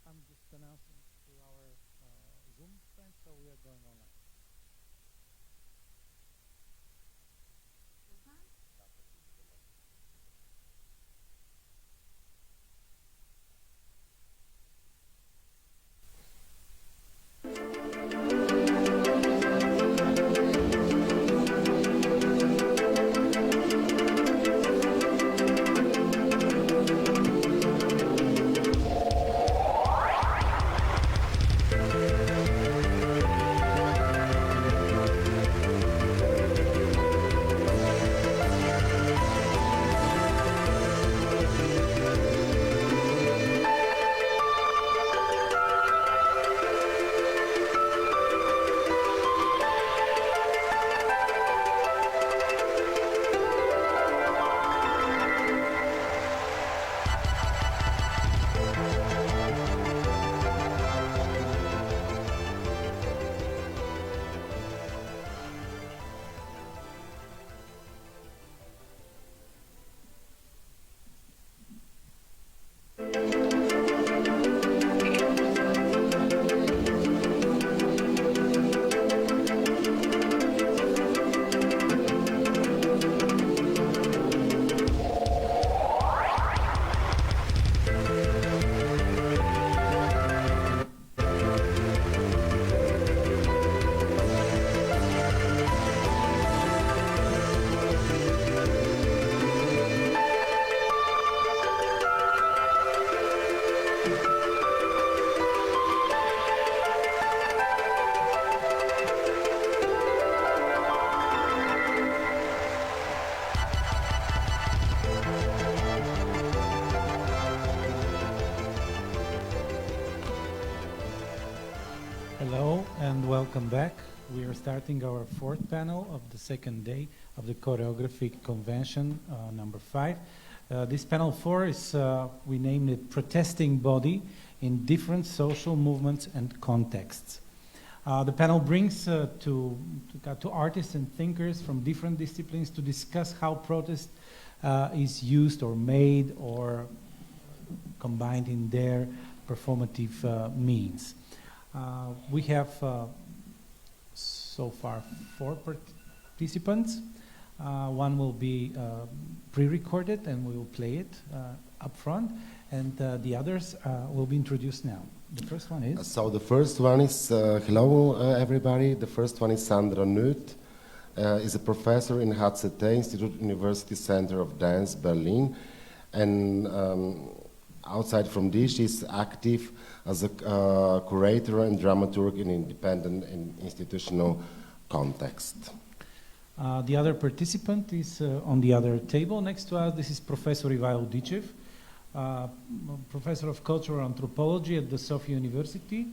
I'm just announcing to our Zoom friends, so we are going online. Hello and welcome back. We are starting our fourth panel of the second day of the Choreographic Convention, number 5. This panel 4 is, we named it Protesting Body in Different Social Movements and Contexts. The panel brings to artists and thinkers from different disciplines to discuss how protest is used or made or combined in their performative means. We have so far 4 participants. One will be pre-recorded and we will play it up front, and the others will be introduced now. The first one is? So the first one is, hello everybody, the first one is Sandra Newt, is a professor in HZT, Institute University Center of Dance, Berlin, and outside from this, she's active as a curator and dramaturg in independent and institutional context. The other participant is on the other table next to us. This is Professor Ivaildichev, Professor of Cultural Anthropology at the Sofia University,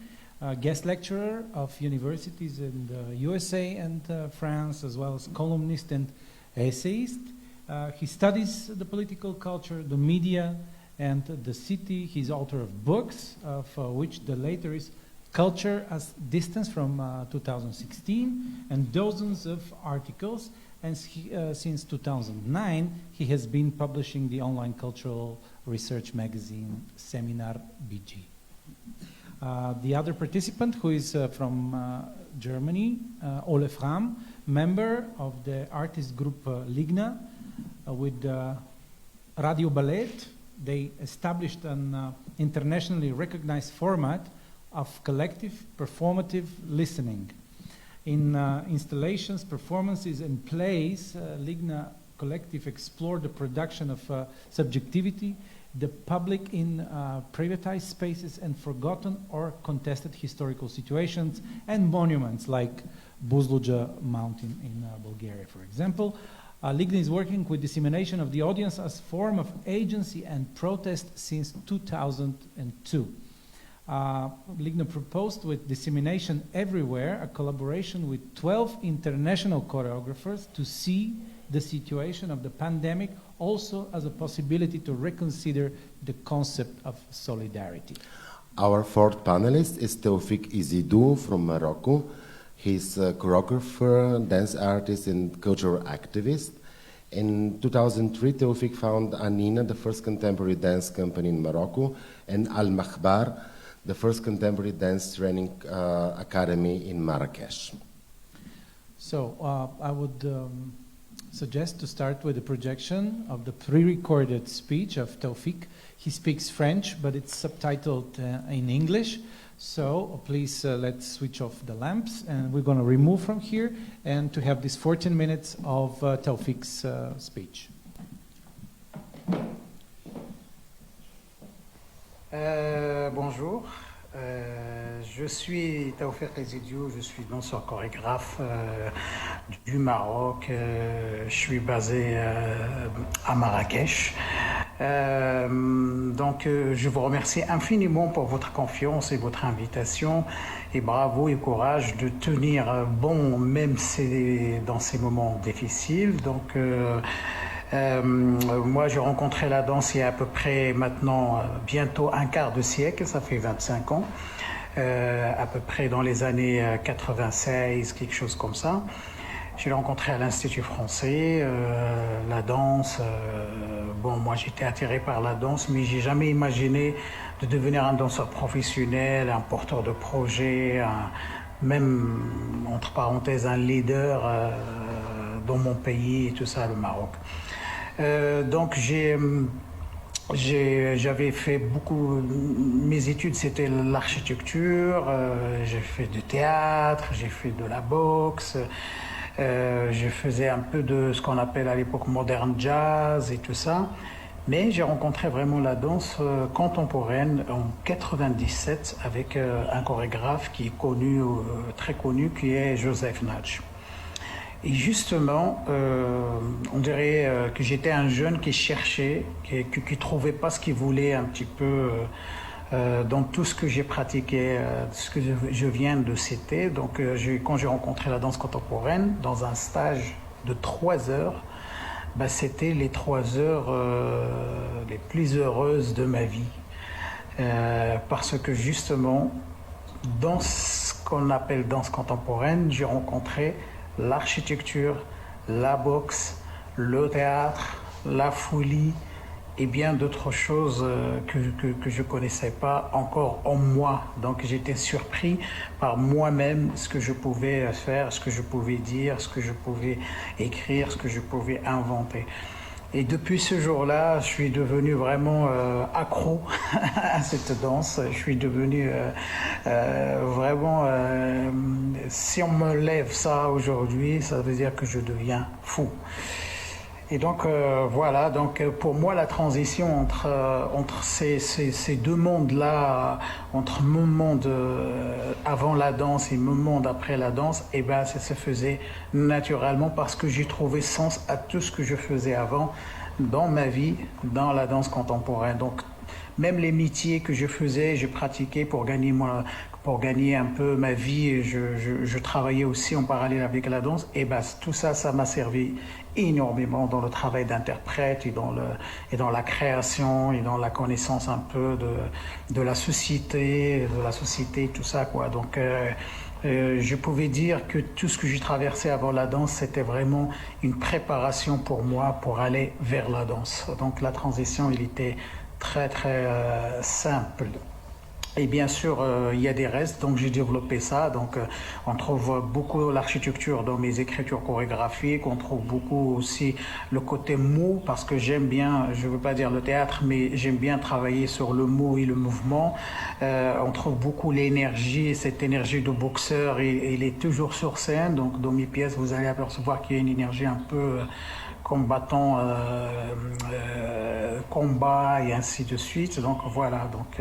guest lecturer of universities in the USA and France, as well as columnist and essayist. He studies the political culture, the media, and the city. He's author of books, of which the later is Culture as Distance from 2016, and dozens of articles. And since 2009, he has been publishing the online cultural research magazine Seminar BG. The other participant, who is from Germany, Ole Frahm, member of the artist group Ligna, with Radio Ballet. They established an internationally recognized format of collective performative listening. In installations, performances, and plays, Ligna Collective explored the production of subjectivity, the public in privatized spaces, and forgotten or contested historical situations and monuments like Buzluja Mountain in Bulgaria, for example. Ligna is working with dissemination of the audience as form of agency and protest since 2002. Ligna proposed with Dissemination Everywhere a collaboration with 12 international choreographers to see the situation of the pandemic also as a possibility to reconsider the concept of solidarity. Our fourth panelist is Tophik Izidou from Morocco. He's a choreographer, dance artist, and cultural activist. In 2003, Taoufiq founded Anina, the first contemporary dance company in Morocco, and Al Makhbar, the first contemporary dance training academy in Marrakesh. So I would suggest to start with a projection of the pre-recorded speech of Taoufiq. He speaks French, but it's subtitled in English. So please let's switch off the lamps, and we're going to remove from here and to have this 14 minutes of Taoufiq's speech. Bonjour, je suis Tophik Izidou, je suis danseur chorégraphe du Maroc, je suis basé à Marrakech. Donc je vous remercie infiniment pour votre confiance et votre invitation, et bravo et courage de tenir bon même dans ces moments difficiles. Donc moi, j'ai rencontré la danse il y a à peu près maintenant bientôt un quart de siècle, ça fait 25 ans, à peu près dans les années 96, quelque chose comme ça. Je l'ai rencontré à l'Institut français, la danse. Bon, moi j'étais attiré par la danse, mais j'ai jamais imaginé de devenir un danseur professionnel, un porteur de projet, même entre parenthèses un leader dans mon pays et tout ça, le Maroc. Donc j'avais fait beaucoup, mes études c'était l'architecture, j'ai fait du théâtre, j'ai fait de la boxe, je faisais un peu de ce qu'on appelle à l'époque modern jazz et tout ça, mais j'ai rencontré vraiment la danse contemporaine en 97 avec un chorégraphe qui est connu, très connu, qui est Joseph Natch. Et justement, on dirait que j'étais un jeune qui cherchait, qui trouvait pas ce qu'il voulait un petit peu dans tout ce que j'ai pratiqué, ce que je viens de citer. Donc, quand j'ai rencontré la danse contemporaine dans un stage de 3 heures, bah, c'était les 3 heures les plus heureuses de ma vie, parce que justement, dans ce qu'on appelle danse contemporaine, j'ai rencontré l'architecture, la boxe, le théâtre, la folie et bien d'autres choses que je ne connaissais pas encore en moi. Donc j'étais surpris par moi-même, ce que je pouvais faire, ce que je pouvais dire, ce que je pouvais écrire, ce que je pouvais inventer. Et depuis ce jour-là, je suis devenu vraiment accro à cette danse. Je suis devenu vraiment... si on me lève ça aujourd'hui, ça veut dire que je deviens fou. Et donc voilà, donc pour moi la transition entre ces deux mondes-là, entre mon monde avant la danse et mon monde après la danse, et ben ça se faisait naturellement parce que j'ai trouvé sens à tout ce que je faisais avant dans ma vie, dans la danse contemporaine. Donc même les métiers que je faisais, je pratiquais pour gagner un peu ma vie, je travaillais aussi en parallèle avec la danse, et ben tout ça, ça m'a servi énormément dans le travail d'interprète et dans la création et dans la connaissance un peu de la société, tout ça quoi. Donc je pouvais dire que tout ce que j'ai traversé avant la danse, c'était vraiment une préparation pour moi pour aller vers la danse. Donc la transition, il était très très simple. Et bien sûr, il y a des restes, donc j'ai développé ça. Donc, on trouve beaucoup l'architecture dans mes écritures chorégraphiques. On trouve beaucoup aussi le côté mot, parce que j'aime bien, je ne veux pas dire le théâtre, mais j'aime bien travailler sur le mot et le mouvement. On trouve beaucoup l'énergie, cette énergie de boxeur, et il est toujours sur scène. Donc, dans mes pièces, vous allez apercevoir qu'il y a une énergie un peu combattant, combat et ainsi de suite. Donc, voilà. Donc,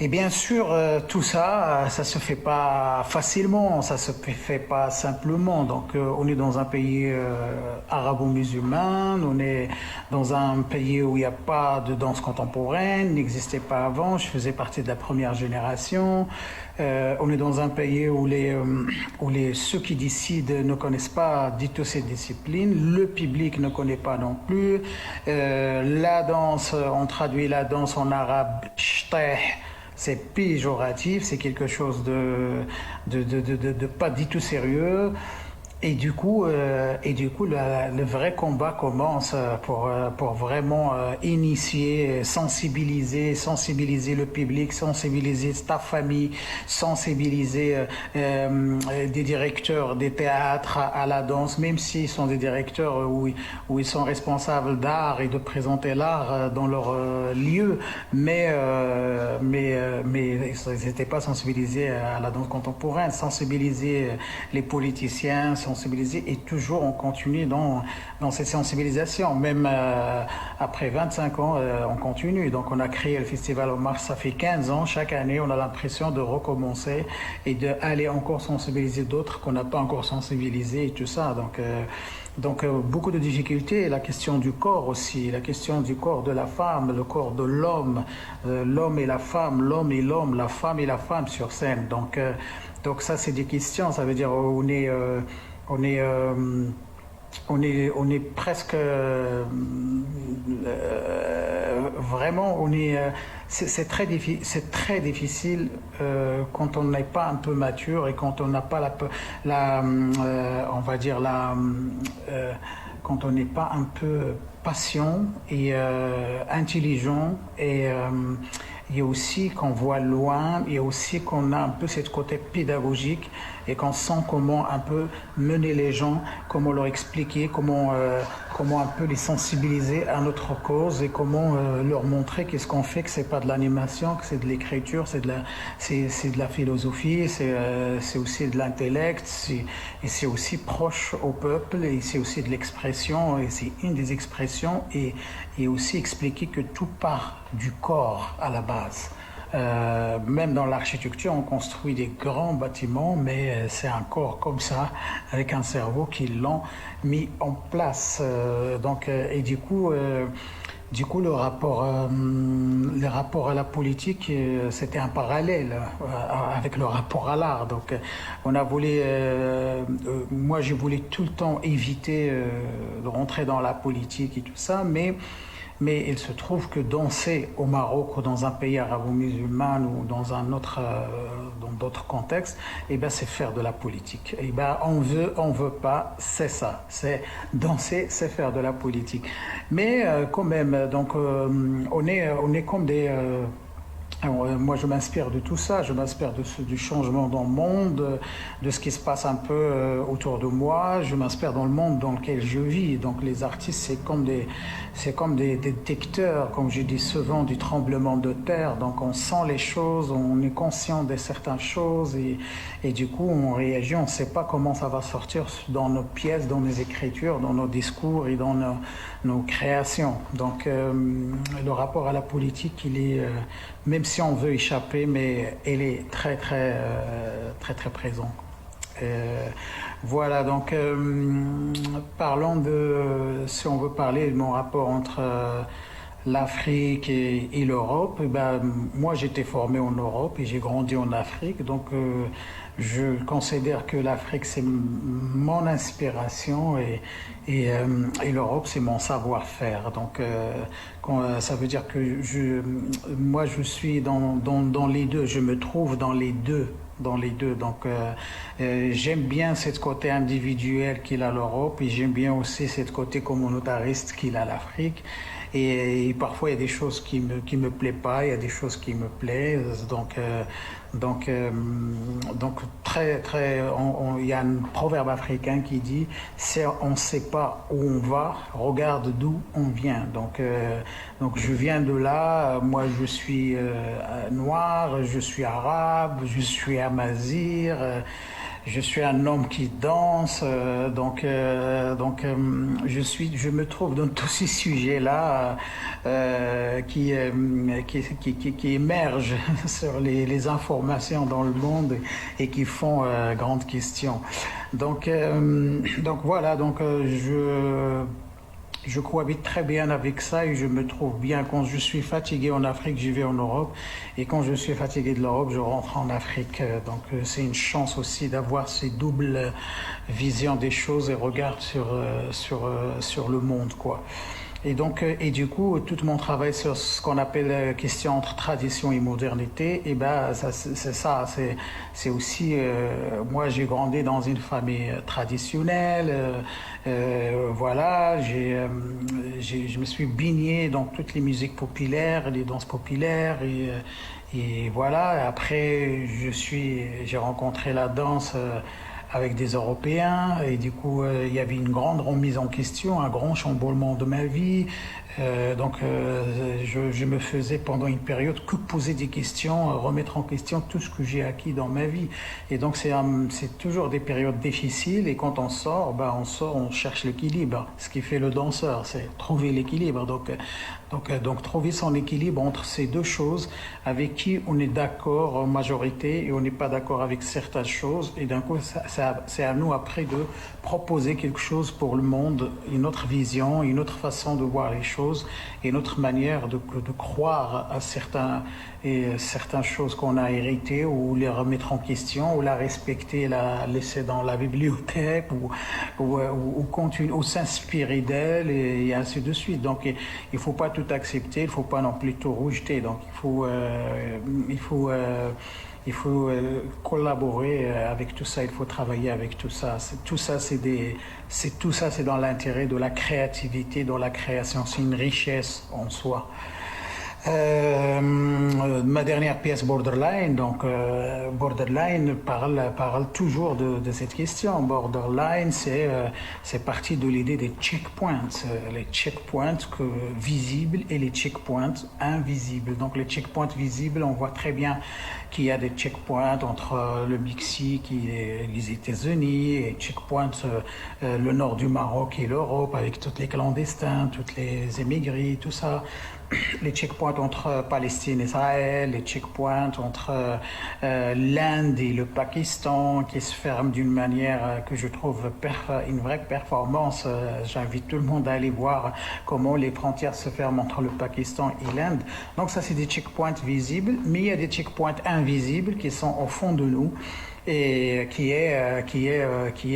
et bien sûr, tout ça, ça se fait pas facilement, ça se fait pas simplement. Donc, on est dans un pays arabo-musulman, on est dans un pays où il n'y a pas de danse contemporaine, n'existait pas avant. Je faisais partie de la première génération. On est dans un pays où ceux qui décident ne connaissent pas du tout ces disciplines, le public ne connaît pas non plus. La danse, on traduit la danse en arabe, Shtereff. C'est péjoratif, c'est quelque chose de pas du tout sérieux. Le vrai combat commence pour vraiment initier, sensibiliser le public, sensibiliser ta famille, sensibiliser des directeurs des théâtres à la danse, même s'ils sont des directeurs où ils sont responsables d'art et de présenter l'art dans leur lieu, mais ils n'étaient pas sensibilisés à la danse contemporaine, sensibiliser les politiciens, sensibiliser, et toujours on continue dans cette sensibilisation, même après 25 ans on continue. Donc on a créé le festival en mars, ça fait 15 ans, chaque année on a l'impression de recommencer et d'aller encore sensibiliser d'autres qu'on n'a pas encore sensibilisés et tout ça. Donc beaucoup de difficultés, la question du corps aussi, la question du corps de la femme, le corps de l'homme, l'homme et la femme, l'homme et l'homme, la femme et la femme sur scène. Donc ça c'est des questions, ça veut dire on est presque vraiment c'est très difficile quand on n'est pas un peu mature et quand on n'a pas quand on n'est pas un peu patient et intelligent et aussi qu'on voit loin, et aussi qu'on a un peu ce côté pédagogique et qu'on sent comment un peu mener les gens, comment leur expliquer, comment un peu les sensibiliser à notre cause et comment leur montrer qu'est-ce qu'on fait, que c'est pas de l'animation, que c'est de l'écriture, c'est de la philosophie, c'est aussi de l'intellect, et c'est aussi proche au peuple, et c'est aussi de l'expression, et c'est une des expressions, et aussi expliquer que tout part du corps à la base. Même dans l'architecture, on construit des grands bâtiments, mais c'est un corps comme ça, avec un cerveau qui l'ont mis en place. Et du coup, le rapport à la politique, c'était un parallèle avec le rapport à l'art. Donc, on a voulu, moi, je voulais tout le temps éviter de rentrer dans la politique et tout ça, mais il se trouve que danser au Maroc ou dans un pays arabo-musulman ou dans dans d'autres contextes, c'est faire de la politique. On veut pas, c'est ça. C'est danser, c'est faire de la politique. Mais quand même, donc on est comme des moi, je m'inspire de tout ça, je m'inspire du changement dans le monde, de ce qui se passe un peu autour de moi, je m'inspire dans le monde dans lequel je vis. Donc les artistes, c'est comme des détecteurs, comme je dis souvent, du tremblement de terre. Donc on sent les choses, on est conscient de certaines choses et du coup on réagit, on ne sait pas comment ça va sortir dans nos pièces, dans nos écritures, dans nos discours et dans nos créations. Donc le rapport à la politique, il est... même si on veut échapper, mais elle est très présente. Voilà, donc parlons si on veut parler de mon rapport entre l'Afrique et l'Europe, moi j'étais formé en Europe et j'ai grandi en Afrique, donc je considère que l'Afrique c'est mon inspiration et l'Europe c'est mon savoir-faire. Donc ça veut dire que moi je suis dans les deux, je me trouve dans les deux. Donc j'aime bien ce côté individuel qu'il a l'Europe et j'aime bien aussi ce côté communautariste qu'il a l'Afrique. Et parfois il y a des choses qui me plaisent pas, il y a des choses qui me plaisent. Donc il y a un proverbe africain qui dit on ne sait pas où on va, regarde d'où on vient. Donc je viens de là, moi je suis noir, je suis arabe, je suis amazir, je suis un homme qui danse, je me trouve dans tous ces sujets-là qui émergent sur les informations dans le monde et qui font grande question. Donc voilà, je cohabite très bien avec ça et je me trouve bien. Quand je suis fatigué en Afrique, j'y vais en Europe. Et quand je suis fatigué de l'Europe, je rentre en Afrique. Donc c'est une chance aussi d'avoir ces doubles visions des choses et regards sur le monde, quoi. Et du coup, tout mon travail sur ce qu'on appelle question entre tradition et modernité, et ben, c'est aussi, moi j'ai grandi dans une famille traditionnelle, voilà, je me suis baigné dans toutes les musiques populaires, les danses populaires, et voilà. Après, j'ai rencontré la danse avec des Européens, et du coup il y avait une grande remise en question, un grand chamboulement de ma vie. Je me faisais pendant une période que poser des questions, remettre en question tout ce que j'ai acquis dans ma vie. Et donc c'est toujours des périodes difficiles, et quand on sort, on cherche l'équilibre. Ce qui fait le danseur, c'est trouver l'équilibre. Donc trouver son équilibre entre ces deux choses, avec qui on est d'accord en majorité et on n'est pas d'accord avec certaines choses, et d'un coup c'est à nous après de proposer quelque chose pour le monde, une autre vision, une autre façon de voir les choses, et une autre manière de croire à certaines choses qu'on a héritées, ou les remettre en question, ou la respecter, la laisser dans la bibliothèque, ou continuer, ou s'inspirer d'elle, et ainsi de suite. Donc il faut pas tout accepter, il faut pas non plus tout rejeter. Donc il faut collaborer avec tout ça, il faut travailler avec tout ça. Tout ça, c'est dans l'intérêt de la créativité, dans la création. C'est une richesse en soi. Ma dernière pièce, Borderline, Borderline parle toujours de cette question. Borderline, c'est parti de l'idée des checkpoints, les checkpoints visibles et les checkpoints invisibles. Donc les checkpoints visibles, on voit très bien qu'il y a des checkpoints entre le Mexique et les États-Unis, et checkpoints le nord du Maroc et l'Europe, avec tous les clandestins, tous les émigrés, tout ça. Les checkpoints entre Palestine et Israël, les checkpoints entre l'Inde et le Pakistan, qui se ferment d'une manière que je trouve une vraie performance. J'invite tout le monde à aller voir comment les frontières se ferment entre le Pakistan et l'Inde. Donc ça, c'est des checkpoints visibles, mais il y a des checkpoints invisibles qui sont au fond de nous, et qui est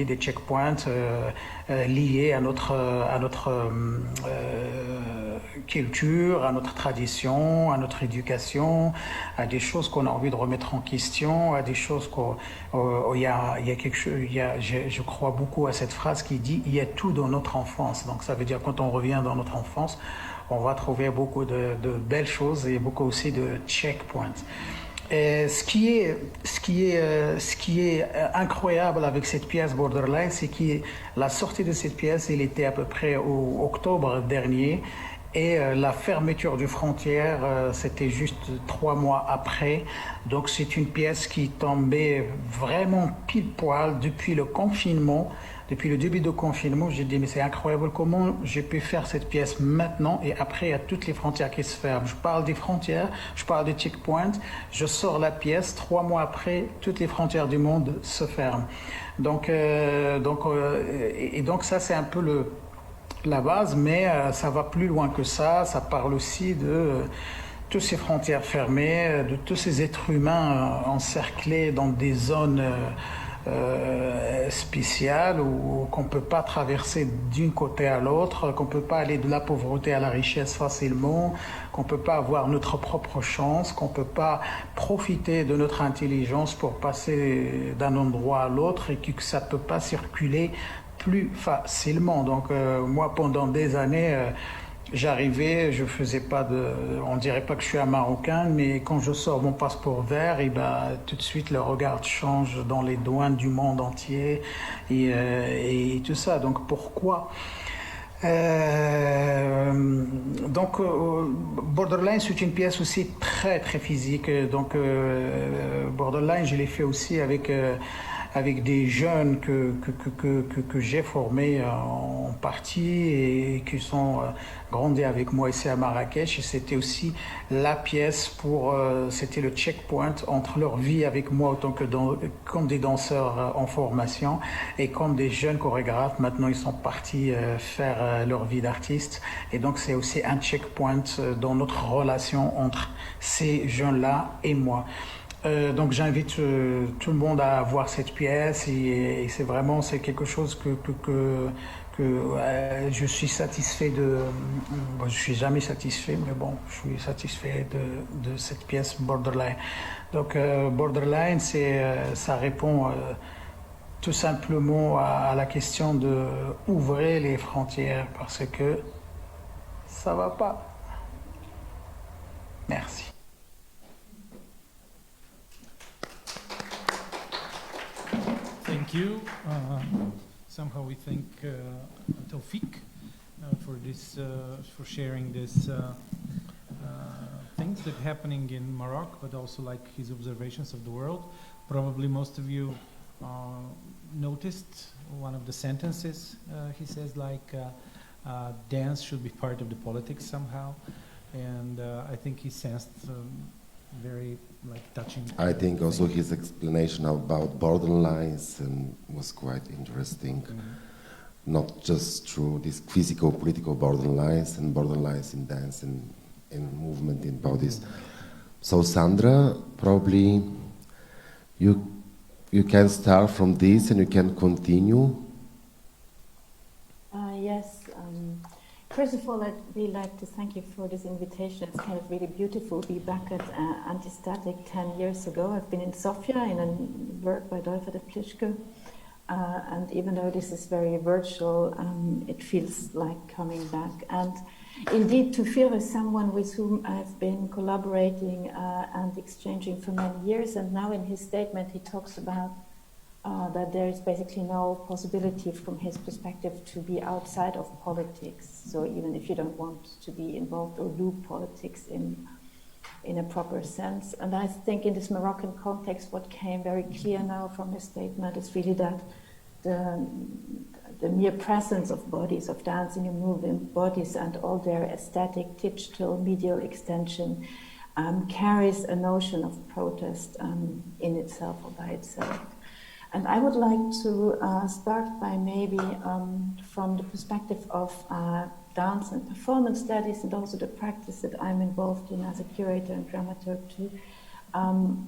des checkpoints liés à notre culture, à notre tradition, à notre éducation, à des choses qu'on a envie de remettre en question, à des choses je crois beaucoup à cette phrase qui dit il y a tout dans notre enfance. Donc ça veut dire quand on revient dans notre enfance, on va trouver beaucoup de belles choses, et beaucoup aussi de checkpoints. Et ce qui est incroyable avec cette pièce Borderline, c'est que la sortie de cette pièce, elle était à peu près au octobre dernier, et la fermeture des frontières, c'était juste 3 mois après. Donc c'est une pièce qui tombait vraiment pile poil depuis le confinement. Depuis le début du confinement, j'ai dit mais c'est incroyable comment j'ai pu faire cette pièce maintenant, et après il y a toutes les frontières qui se ferment. Je parle des frontières, je parle des checkpoints, je sors la pièce, 3 mois après, toutes les frontières du monde se ferment. Donc ça c'est un peu la base, mais ça va plus loin que ça. Ça parle aussi de toutes ces frontières fermées, de tous ces êtres humains encerclés dans des zones spéciales, où qu'on ne peut pas traverser d'un côté à l'autre, qu'on ne peut pas aller de la pauvreté à la richesse facilement, qu'on ne peut pas avoir notre propre chance, qu'on ne peut pas profiter de notre intelligence pour passer d'un endroit à l'autre, et que ça ne peut pas circuler plus facilement. Donc moi, pendant des années, j'arrivais, je faisais pas on dirait pas que je suis un Marocain, mais quand je sors mon passeport vert, et tout de suite le regard change dans les douanes du monde entier, et tout ça. Donc pourquoi Borderline, c'est une pièce aussi très très physique. Donc Borderline, je l'ai fait aussi avec des jeunes que j'ai formés en partie, et qui sont grandis avec moi ici à Marrakech. Et c'était aussi la pièce c'était le checkpoint entre leur vie avec moi comme des danseurs en formation, et comme des jeunes chorégraphes. Maintenant, ils sont partis faire leur vie d'artiste. Et donc, c'est aussi un checkpoint dans notre relation entre ces jeunes-là et moi. Donc j'invite tout le monde à voir cette pièce, et c'est quelque chose que je suis satisfait bon, je suis jamais satisfait, mais bon, je suis satisfait de cette pièce Borderline. Donc Borderline, ça répond tout simplement à la question de ouvrir les frontières parce que ça va pas. Merci. Thank you. Somehow we thank Taoufiq for this, for sharing this things that are happening in Morocco, but also like his observations of the world. Probably most of you noticed one of the sentences he says, like dance should be part of the politics somehow, and I think he sensed very like touching. I think also his explanation about borderlines was quite interesting. Not just through these physical, political borderlines and borderlines in dance and in movement in bodies. So Sandra, probably you can start from this and you can continue. Yes. First of all, I'd really like to thank you for this invitation. It's kind of really beautiful to be back at Antistatic 10 years ago. I've been in Sofia in a work by Ivaildichev. And even though this is very virtual, it feels like coming back. And indeed, Tophik is someone with whom I've been collaborating and exchanging for many years. And now in his statement, he talks about that there is basically no possibility from his perspective to be outside of politics. So even if you don't want to be involved or do politics in a proper sense. And I think in this Moroccan context, what came very clear now from his statement is really that the mere presence of bodies, of dancing and moving bodies and all their aesthetic, digital, medial extension carries a notion of protest in itself or by itself. And I would like to start by maybe from the perspective of dance and performance studies and also the practice that I'm involved in as a curator and dramaturg to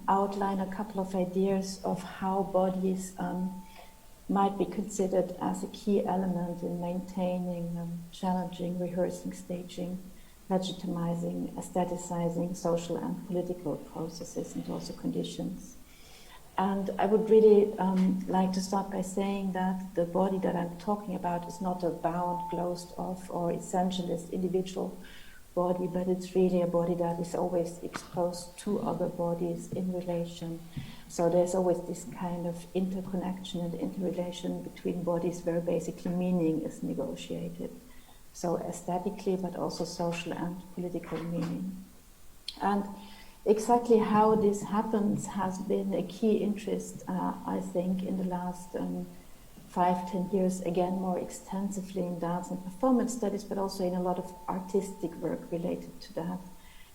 outline a couple of ideas of how bodies might be considered as a key element in maintaining, challenging, rehearsing, staging, legitimizing, aestheticizing social and political processes and also conditions. And I would really like to start by saying that the body that I'm talking about is not a bound, closed off or essentialist individual body, but it's really a body that is always exposed to other bodies in relation. So there's always this kind of interconnection and interrelation between bodies where basically meaning is negotiated. So aesthetically, but also social and political meaning. And exactly how this happens has been a key interest, I think, in the last 5-10 years, again, more extensively in dance and performance studies, but also in a lot of artistic work related to that.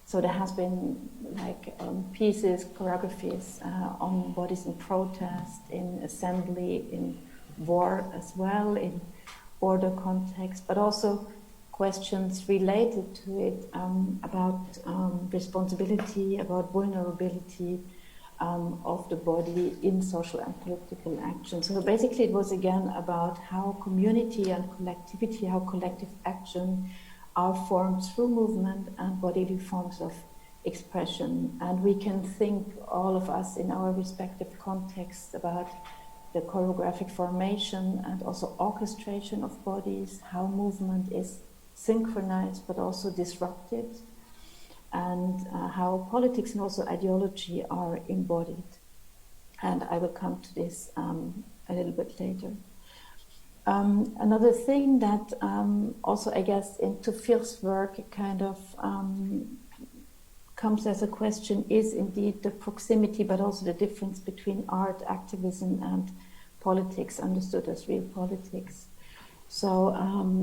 So there has been like pieces, choreographies on bodies in protest, in assembly, in war as well, in order context, but also questions related to it about responsibility, about vulnerability of the body in social and political action. So basically it was again about how community and collectivity, how collective action are formed through movement and bodily forms of expression. And we can think, all of us in our respective contexts, about the choreographic formation and also orchestration of bodies, how movement is synchronized but also disrupted, and how politics and also ideology are embodied. And I will come to this a little bit later. Another thing that also, I guess, in Tophik's work kind of comes as a question is indeed the proximity, but also the difference between art, activism, and politics, understood as real politics. So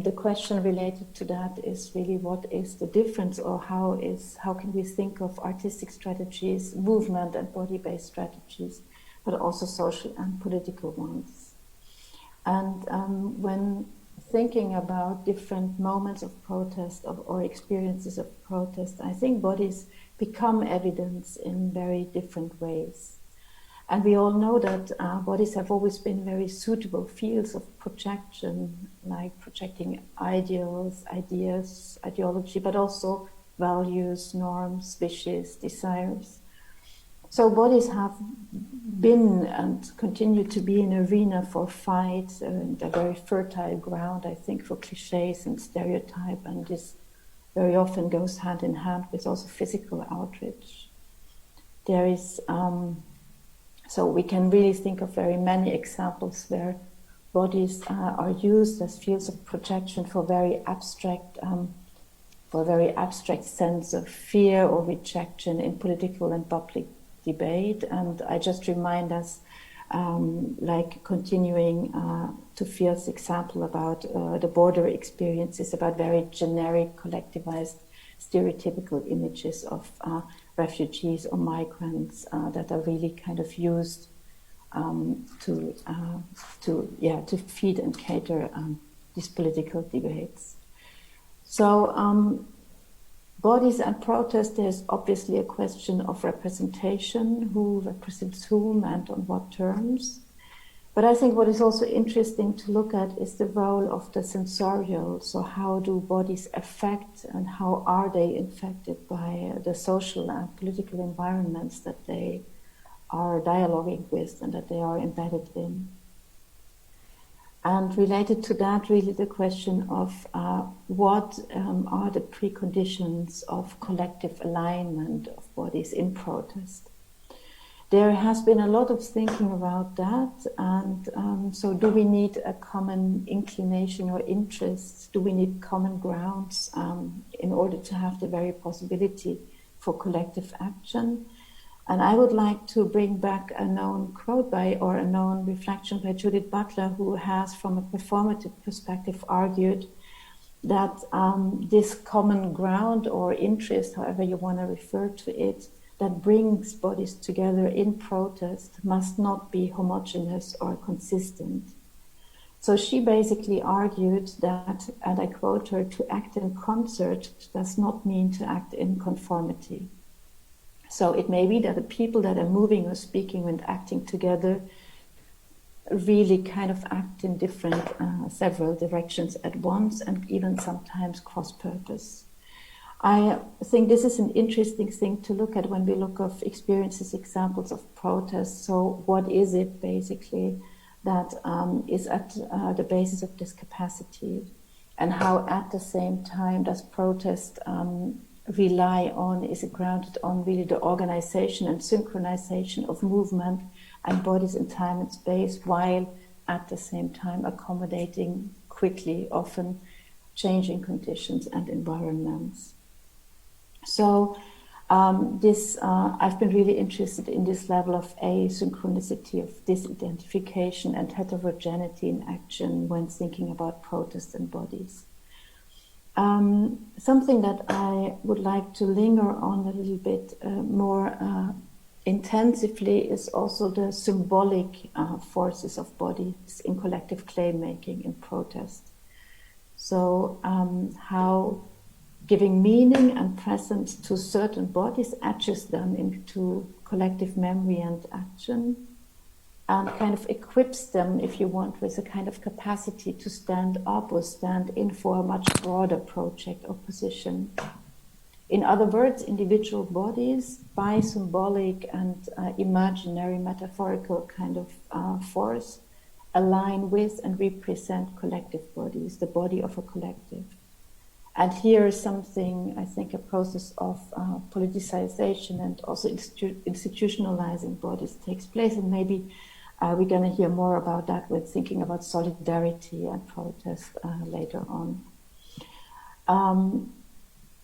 the question related to that is really what is the difference, or how can we think of artistic strategies, movement and body-based strategies, but also social and political ones. And when thinking about different moments of protest or experiences of protest, I think bodies become evidence in very different ways. And we all know that bodies have always been very suitable fields of projection, like projecting ideals, ideas, ideology, but also values, norms, wishes, desires. So bodies have been and continue to be an arena for fight and a very fertile ground, I think, for cliches and stereotype, and this very often goes hand in hand with also physical outrage. There is, so we can really think of very many examples where bodies are used as fields of projection for a very abstract sense of fear or rejection in political and public debate. And I just remind us, like continuing Tophik's example about the border experiences, about very generic, collectivized, stereotypical images of refugees or migrants that are really kind of used to feed and cater these political debates. So bodies and protest, there's obviously a question of representation, who represents whom and on what terms. But I think what is also interesting to look at is the role of the sensorial. So how do bodies affect and how are they infected by the social and political environments that they are dialoguing with and that they are embedded in? And related to that, really the question of what are the preconditions of collective alignment of bodies in protest. There has been a lot of thinking about that, and so do we need a common inclination or interest? Do we need common grounds in order to have the very possibility for collective action? And I would like to bring back a known quote or a known reflection by Judith Butler, who has, from a performative perspective, argued that this common ground or interest, however you want to refer to it, that brings bodies together in protest must not be homogeneous or consistent. So she basically argued that, and I quote her, to act in concert does not mean to act in conformity. So it may be that the people that are moving or speaking and acting together really kind of act in different, several directions at once, and even sometimes cross-purpose. I think this is an interesting thing to look at when we look at experiences, examples of protest. So what is it basically that is at the basis of this capacity? And how at the same time does protest rely on, is it grounded on really the organization and synchronization of movement and bodies in time and space, while at the same time accommodating quickly, often changing conditions and environments. So I've been really interested in this level of asynchronicity, of disidentification and heterogeneity in action when thinking about protest and bodies. Something that I would like to linger on a little bit more intensively is also the symbolic forces of bodies in collective claim making in protest. So how giving meaning and presence to certain bodies etches them into collective memory and action, and kind of equips them, if you want, with a kind of capacity to stand up or stand in for a much broader project or position. In other words, individual bodies, by symbolic and imaginary, metaphorical kind of force, align with and represent collective bodies, the body of a collective. And here is something, I think, a process of politicization and also institutionalizing bodies takes place, and maybe we're going to hear more about that with thinking about solidarity and protest later on.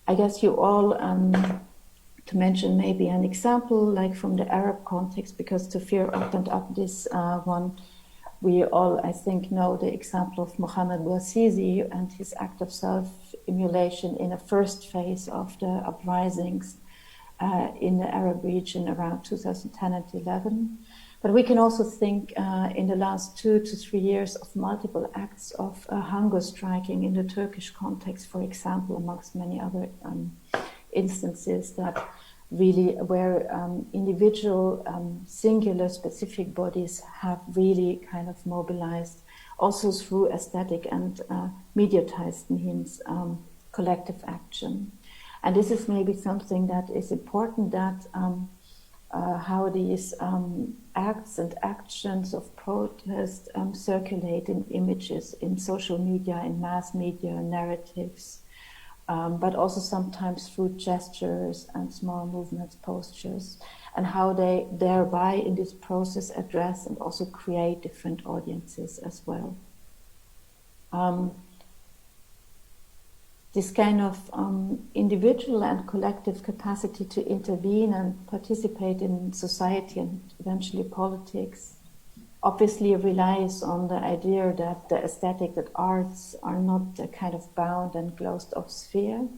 I guess you all, to mention maybe an example, like from the Arab context, because Tophik opened up this one, we all, I think, know the example of Mohammed Bouazizi and his act of self-immolation in a first phase of the uprisings in the Arab region around 2010 and 11. But we can also think in the last 2 to 3 years of multiple acts of hunger striking in the Turkish context, for example, amongst many other instances, that really where individual singular specific bodies have really kind of mobilized also through aesthetic and mediatized means collective action. And this is maybe something that is important, that how these acts and actions of protest circulate in images, in social media, in mass media, narratives, but also sometimes through gestures and small movements, postures, and how they thereby in this process address and also create different audiences as well. This kind of individual and collective capacity to intervene and participate in society and eventually politics obviously relies on the idea that the aesthetic, that arts are not a kind of bound and closed off sphere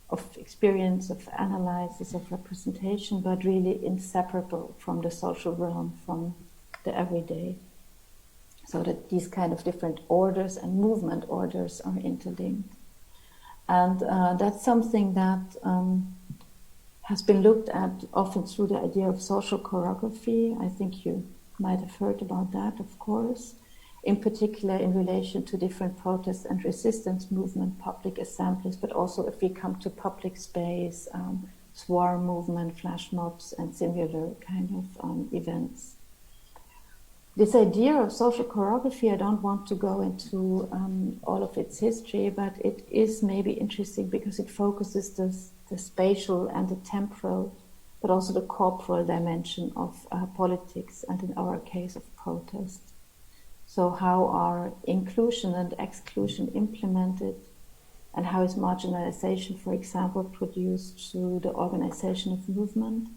of experience, of analysis, of representation, but really inseparable from the social realm, from the everyday. So that these kind of different orders and movement orders are interlinked. And that's something that has been looked at often through the idea of social choreography. I think you might have heard about that, of course, in particular in relation to different protest and resistance movement, public assemblies, but also if we come to public space, swarm movement, flash mobs, and similar kind of events. This idea of social choreography, I don't want to go into all of its history, but it is maybe interesting because it focuses the spatial and the temporal, but also the corporal dimension of politics, and in our case of protest. So how are inclusion and exclusion implemented, and how is marginalization, for example, produced through the organization of movement?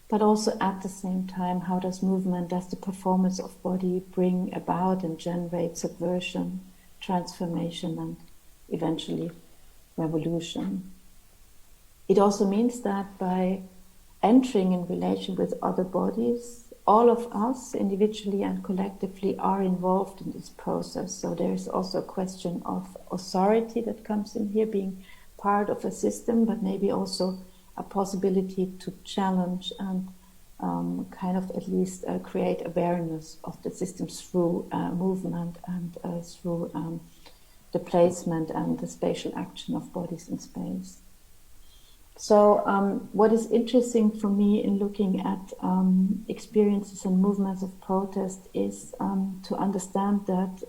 But also at the same time, how does movement, does the performance of body bring about and generate subversion, transformation, and eventually revolution? It also means that by entering in relation with other bodies, all of us, individually and collectively, are involved in this process. So there is also a question of authority that comes in here, being part of a system, but maybe also a possibility to challenge and kind of at least create awareness of the systems through movement and through the placement and the spatial action of bodies in space. So what is interesting for me in looking at experiences and movements of protest is to understand that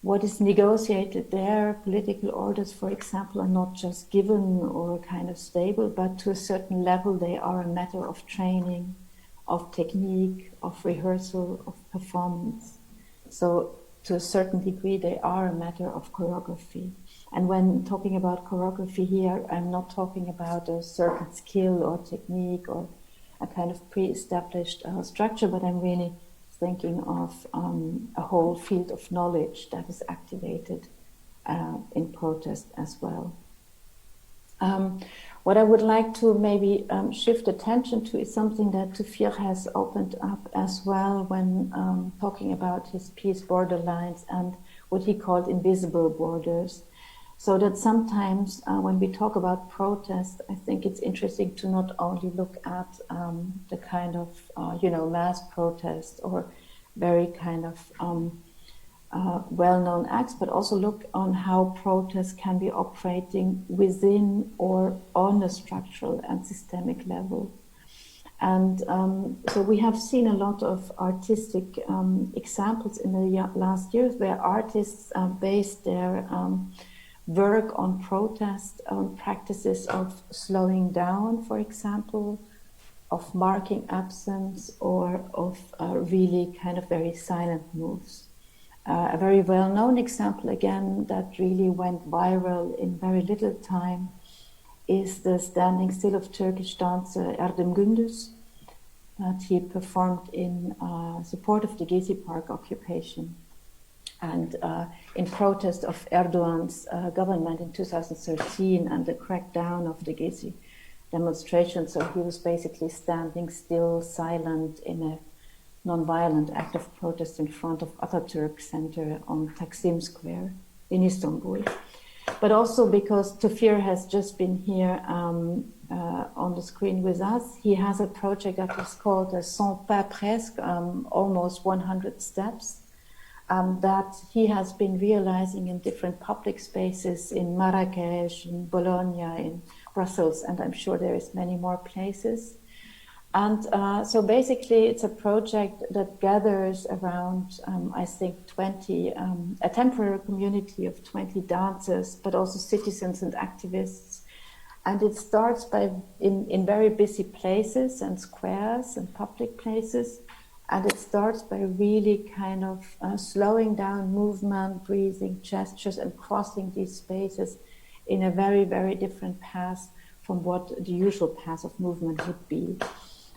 what is negotiated there, political orders, for example, are not just given or kind of stable, but to a certain level they are a matter of training, of technique, of rehearsal, of performance. So to a certain degree they are a matter of choreography. And when talking about choreography here, I'm not talking about a certain skill or technique or a kind of pre-established structure, but I'm really thinking of a whole field of knowledge that is activated in protest as well. What I would like to maybe shift attention to is something that Tophik has opened up as well when talking about his piece Borderlines and what he called invisible borders. So that sometimes when we talk about protest, I think it's interesting to not only look at the kind of, mass protest or very kind of well-known acts, but also look on how protests can be operating within or on a structural and systemic level. And so we have seen a lot of artistic examples in the last years where artists based their work on protest, on practices of slowing down, for example, of marking absence, or of really kind of very silent moves. A very well-known example, again, that really went viral in very little time is the standing still of Turkish dancer Erdem Gündüz that he performed in support of the Gezi Park occupation and in protest of Erdogan's government in 2013 and the crackdown of the Gezi demonstration. So he was basically standing still, silent, in a non-violent act of protest in front of Atatürk Center on Taksim Square in Istanbul. but also because Tophik has just been here on the screen with us. He has a project that is called 100 pas presque, almost 100 steps, that he has been realizing in different public spaces in Marrakesh, in Bologna, in Brussels, and I'm sure there is many more places. And so basically it's a project that gathers around, I think, 20, a temporary community of 20 dancers, but also citizens and activists. And it starts by in very busy places and squares and public places. And it starts by really kind of slowing down movement, breathing, gestures, and crossing these spaces in a very, very different path from what the usual path of movement would be.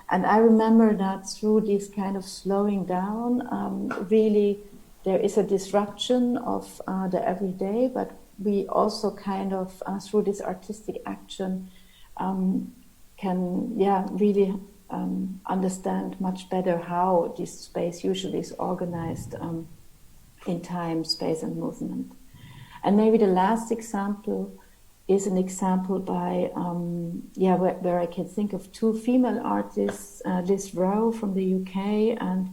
And I remember that through this kind of slowing down, really there is a disruption of the everyday, but we also kind of, through this artistic action, can really understand much better how this space usually is organized in time, space, and movement. And maybe the last example is an example by, where I can think of two female artists, Liz Rowe from the UK and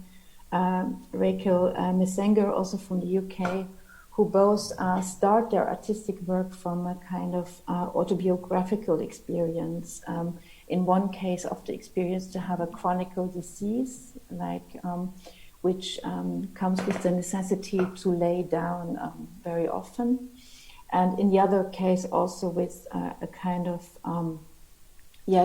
Rachel Messenger, also from the UK, who both start their artistic work from a kind of autobiographical experience. In one case of the experience to have a chronic disease, which comes with the necessity to lay down very often. And in the other case also with a kind of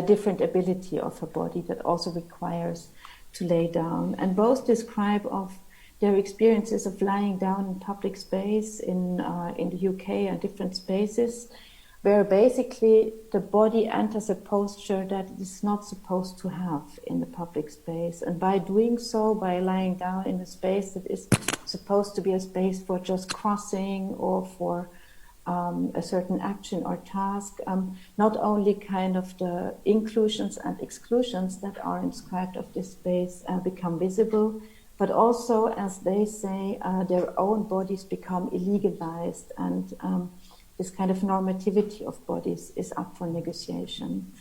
different ability of a body that also requires to lay down. And both describe of their experiences of lying down in public space in the UK and different spaces, where basically the body enters a posture that it is not supposed to have in the public space. And by doing so, by lying down in a space that is supposed to be a space for just crossing or for a certain action or task, not only kind of the inclusions and exclusions that are inscribed of this space become visible, but also, as they say, their own bodies become illegalized, and this kind of normativity of bodies is up for negotiation.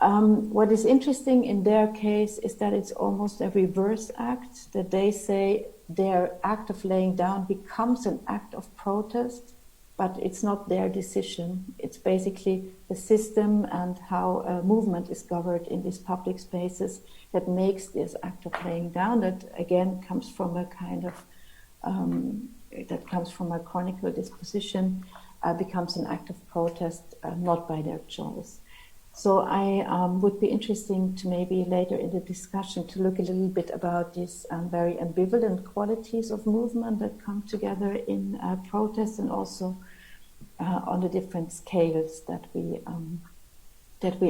What is interesting in their case is that it's almost a reverse act, that they say their act of laying down becomes an act of protest, but it's not their decision. It's basically the system and how movement is governed in these public spaces that makes this act of laying down, that again comes from a kind of, that comes from a chronic disposition, becomes an act of protest, not by their choice. So I would be interesting to maybe later in the discussion to look a little bit about these very ambivalent qualities of movement that come together in protest, and also on the different scales that we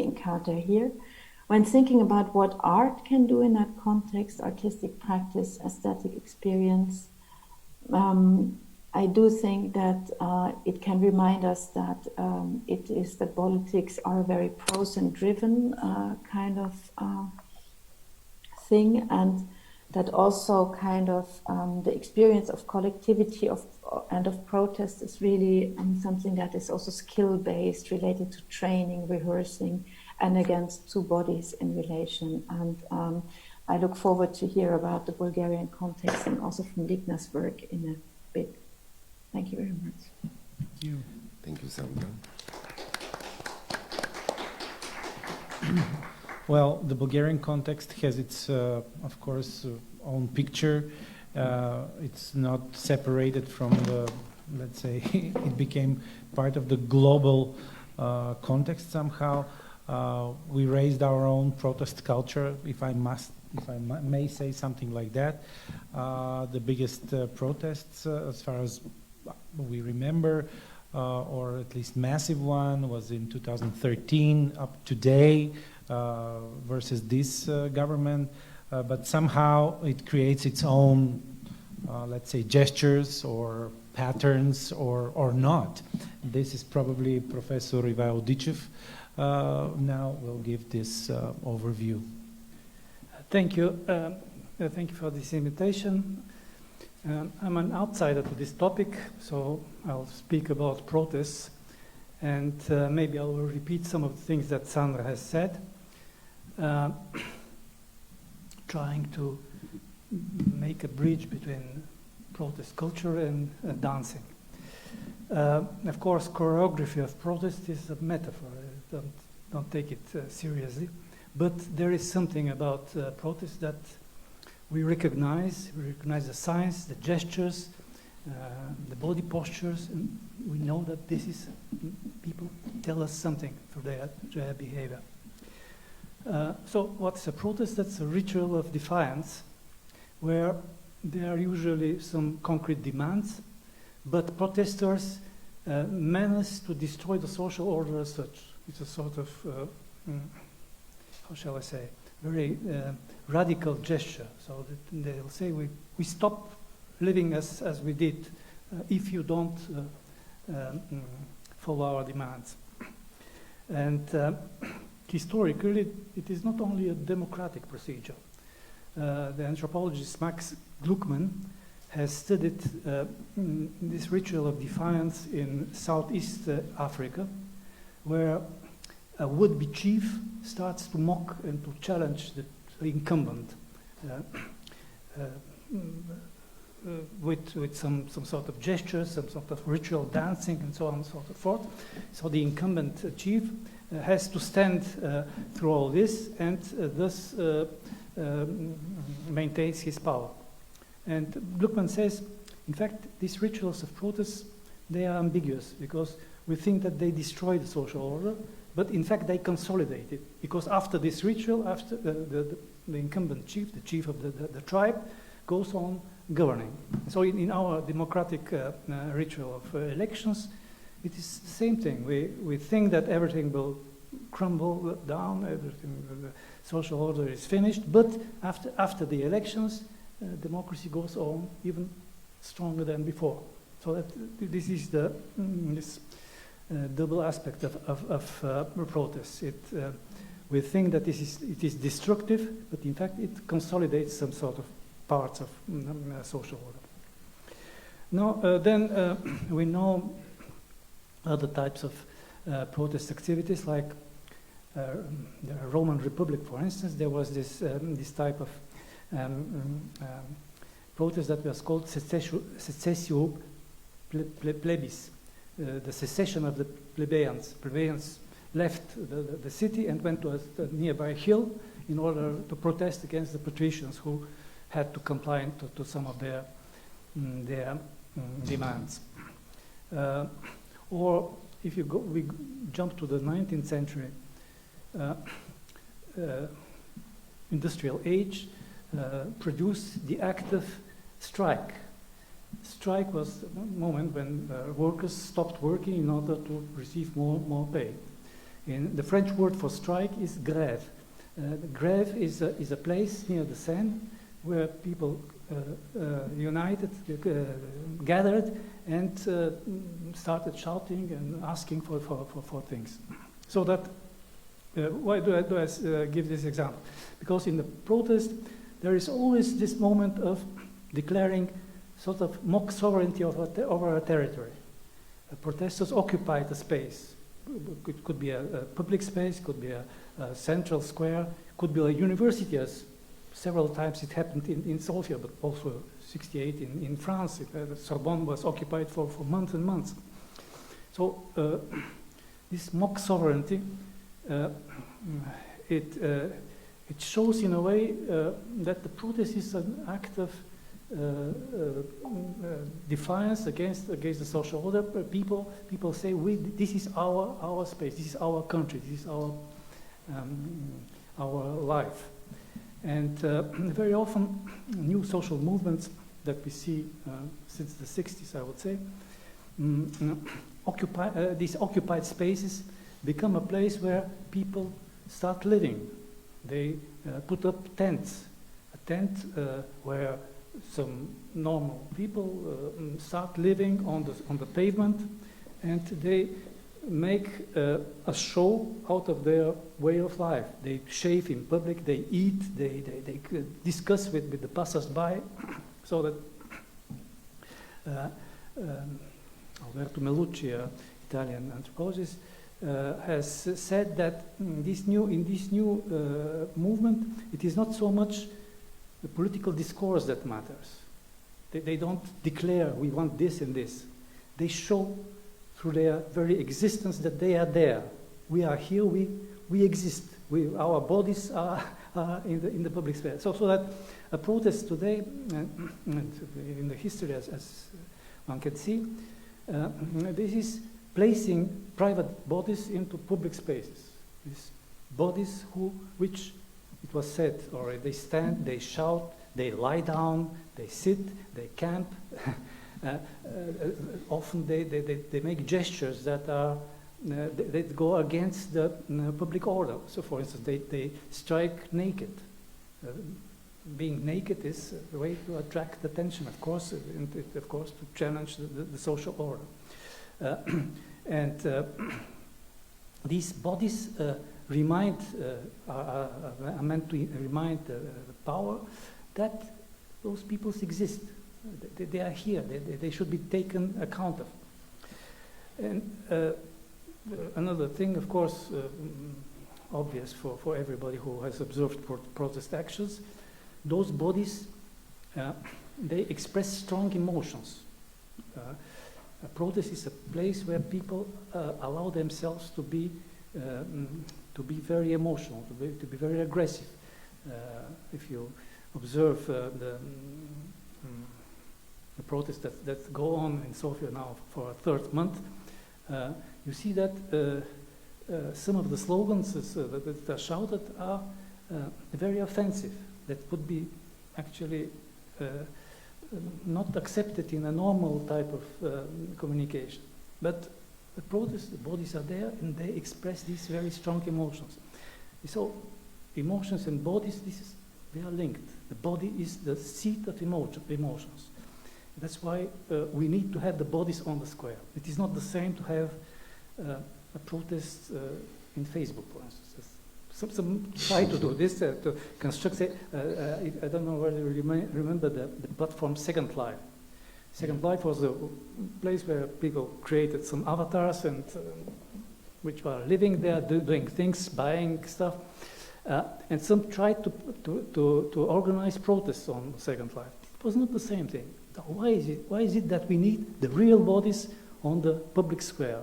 encounter here. When thinking about what art can do in that context, artistic practice, aesthetic experience, I do think that it can remind us that it is that politics are a very prose and driven kind of thing, and that also kind of the experience of collectivity and of protest is really something that is also skill-based, related to training, rehearsing, and against two bodies in relation. And I look forward to hear about the Bulgarian context and also from Ligna's work in a bit. Thank you very much. Thank you. Thank you, Sandra. Well, the Bulgarian context has its, of course, own picture. It's not separated from the, let's say, it became part of the global context somehow. We raised our own protest culture, if I may say something like that. The biggest protests, as far as we remember, or at least massive one, was in 2013 up to today versus this government. But somehow it creates its own, let's say, gestures or patterns or not. This is probably Professor Ivaildichev now will give this overview. Thank you. Thank you for this invitation. I'm an outsider to this topic, so I'll speak about protests, and maybe I will repeat some of the things that Sandra has said, trying to make a bridge between protest culture and dancing. Of course, choreography of protest is a metaphor. Don't take it seriously. But there is something about protest that we recognize. We recognize the signs, the gestures, the body postures, and we know that this is, people tell us something through their behavior. So what's a protest? That's a ritual of defiance where there are usually some concrete demands, but protesters manage to destroy the social order as such. It's a sort of, how shall I say, very radical gesture. So that they'll say, we stop living as we did if you don't follow our demands. And historically, it is not only a democratic procedure. The anthropologist Max Gluckman has studied this ritual of defiance in Southeast Africa, where a would-be chief starts to mock and to challenge the incumbent with some sort of gestures, some sort of ritual dancing, and so on and so forth. So the incumbent chief has to stand through all this, and thus maintains his power. And Gluckman says, in fact, these rituals of protest, they are ambiguous, because we think that they destroy the social order, but in fact they consolidate it, because after this ritual, after the incumbent chief, the chief of the tribe, goes on governing. So in our democratic ritual of elections, it is the same thing. We think that everything will crumble down, everything, the social order is finished, but after the elections, democracy goes on even stronger than before. So that this is the this double aspect of protests. We think that it is destructive, but in fact it consolidates some sort of parts of social order. Now, then we know other types of protest activities, like the Roman Republic, for instance. There was this type of protest that was called secessio plebis, the secession of the plebeians. Plebeians left the city and went to a nearby hill in order to protest against the patricians, who had to comply to some of their demands. Or if we jump to the 19th century, industrial age produced the active strike. Strike was the moment when workers stopped working in order to receive more pay. The French word for strike is grève. Grève is a place near the Seine where people united, gathered, and started shouting and asking for things. So that, why do I give this example? Because in the protest, there is always this moment of declaring sort of mock sovereignty over a territory. Protesters occupy the space. It could be a public space, could be a central square, could be a university, as several times it happened in Sofia, but also 1968 in France. Sorbonne was occupied for months and months. So this mock sovereignty, it shows in a way that the protest is an act of defiance against the social order. People say, this is our space, this is our country, this is our life. And very often, new social movements that we see since the 60s, I would say, these occupied spaces become a place where people start living. They put up tents, a tent where some normal people start living on the pavement, and they make a show out of their way of life. They shave in public, they eat, they discuss with the passers-by, so that Alberto Melucci, Italian anthropologist, has said that in this new movement, it is not so much the political discourse that matters. They don't declare we want this and this. They show through their very existence that they are there. We are here. We exist. Our bodies are in the public sphere. So that a protest today, and in the history as one can see, this is placing private bodies into public spaces. These bodies which it was said already, they stand, they shout, they lie down, they sit, they camp. Often they make gestures that are they go against the public order. So, for instance, they strike naked. Being naked is a way to attract attention, of course, and of course to challenge the social order. These bodies are meant to remind the power that those peoples exist. They are here. They should be taken account of. And another thing, of course, obvious for everybody who has observed protest actions, those bodies, they express strong emotions. A protest is a place where people allow themselves to be very emotional, to be very aggressive. If you observe the protests that go on in Sofia now for a third month, you see that some of the slogans that are shouted are very offensive. That would be actually not accepted in a normal type of communication. But the protests, the bodies are there, and they express these very strong emotions. So emotions and bodies, they are linked. The body is the seat of emotions. That's why we need to have the bodies on the square. It is not the same to have a protest in Facebook, for instance. Some try to do this, to construct, I don't know whether you remember the platform Second Life. Second Life was a place where people created some avatars and which were living there, doing things, buying stuff. And some tried to organize protests on Second Life. It was not the same thing. Why is it that we need the real bodies on the public square?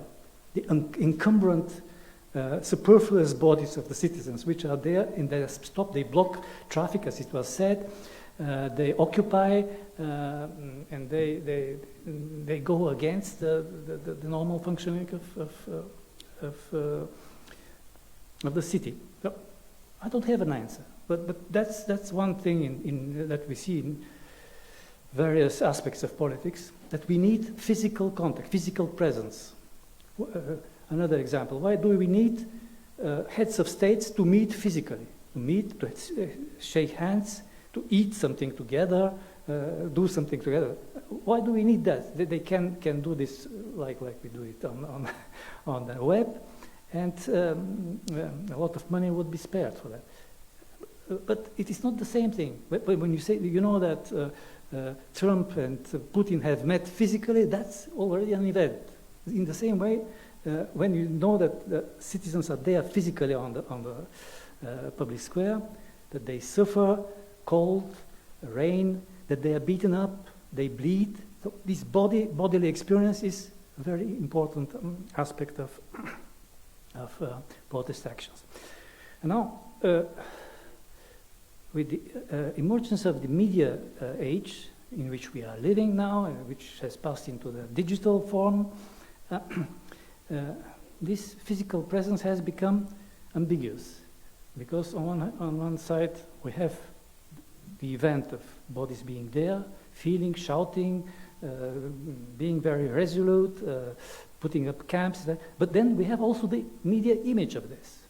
The encumbrant, superfluous bodies of the citizens, which are there and they stop, they block traffic, as it was said, they occupy, and they go against the normal functioning of the city. So I don't have an answer, but that's one thing that we see in various aspects of politics, that we need physical contact, physical presence. Another example, why do we need heads of states to meet physically? To meet, to shake hands, to eat something together, do something together. Why do we need that? They can do this like we do it on the web, and a lot of money would be spared for that. But it is not the same thing. When you say, you know that Trump and Putin have met physically, that's already an event. In the same way, when you know that the citizens are there physically on the public square, that they suffer cold, rain, that they are beaten up, they bleed. So this bodily experience is a very important aspect of protest actions. And now, with the emergence of the media age in which we are living now, which has passed into the digital form, this physical presence has become ambiguous, because on one side we have the event of bodies being there, feeling, shouting, being very resolute, putting up camps, but then we have also the media image of this.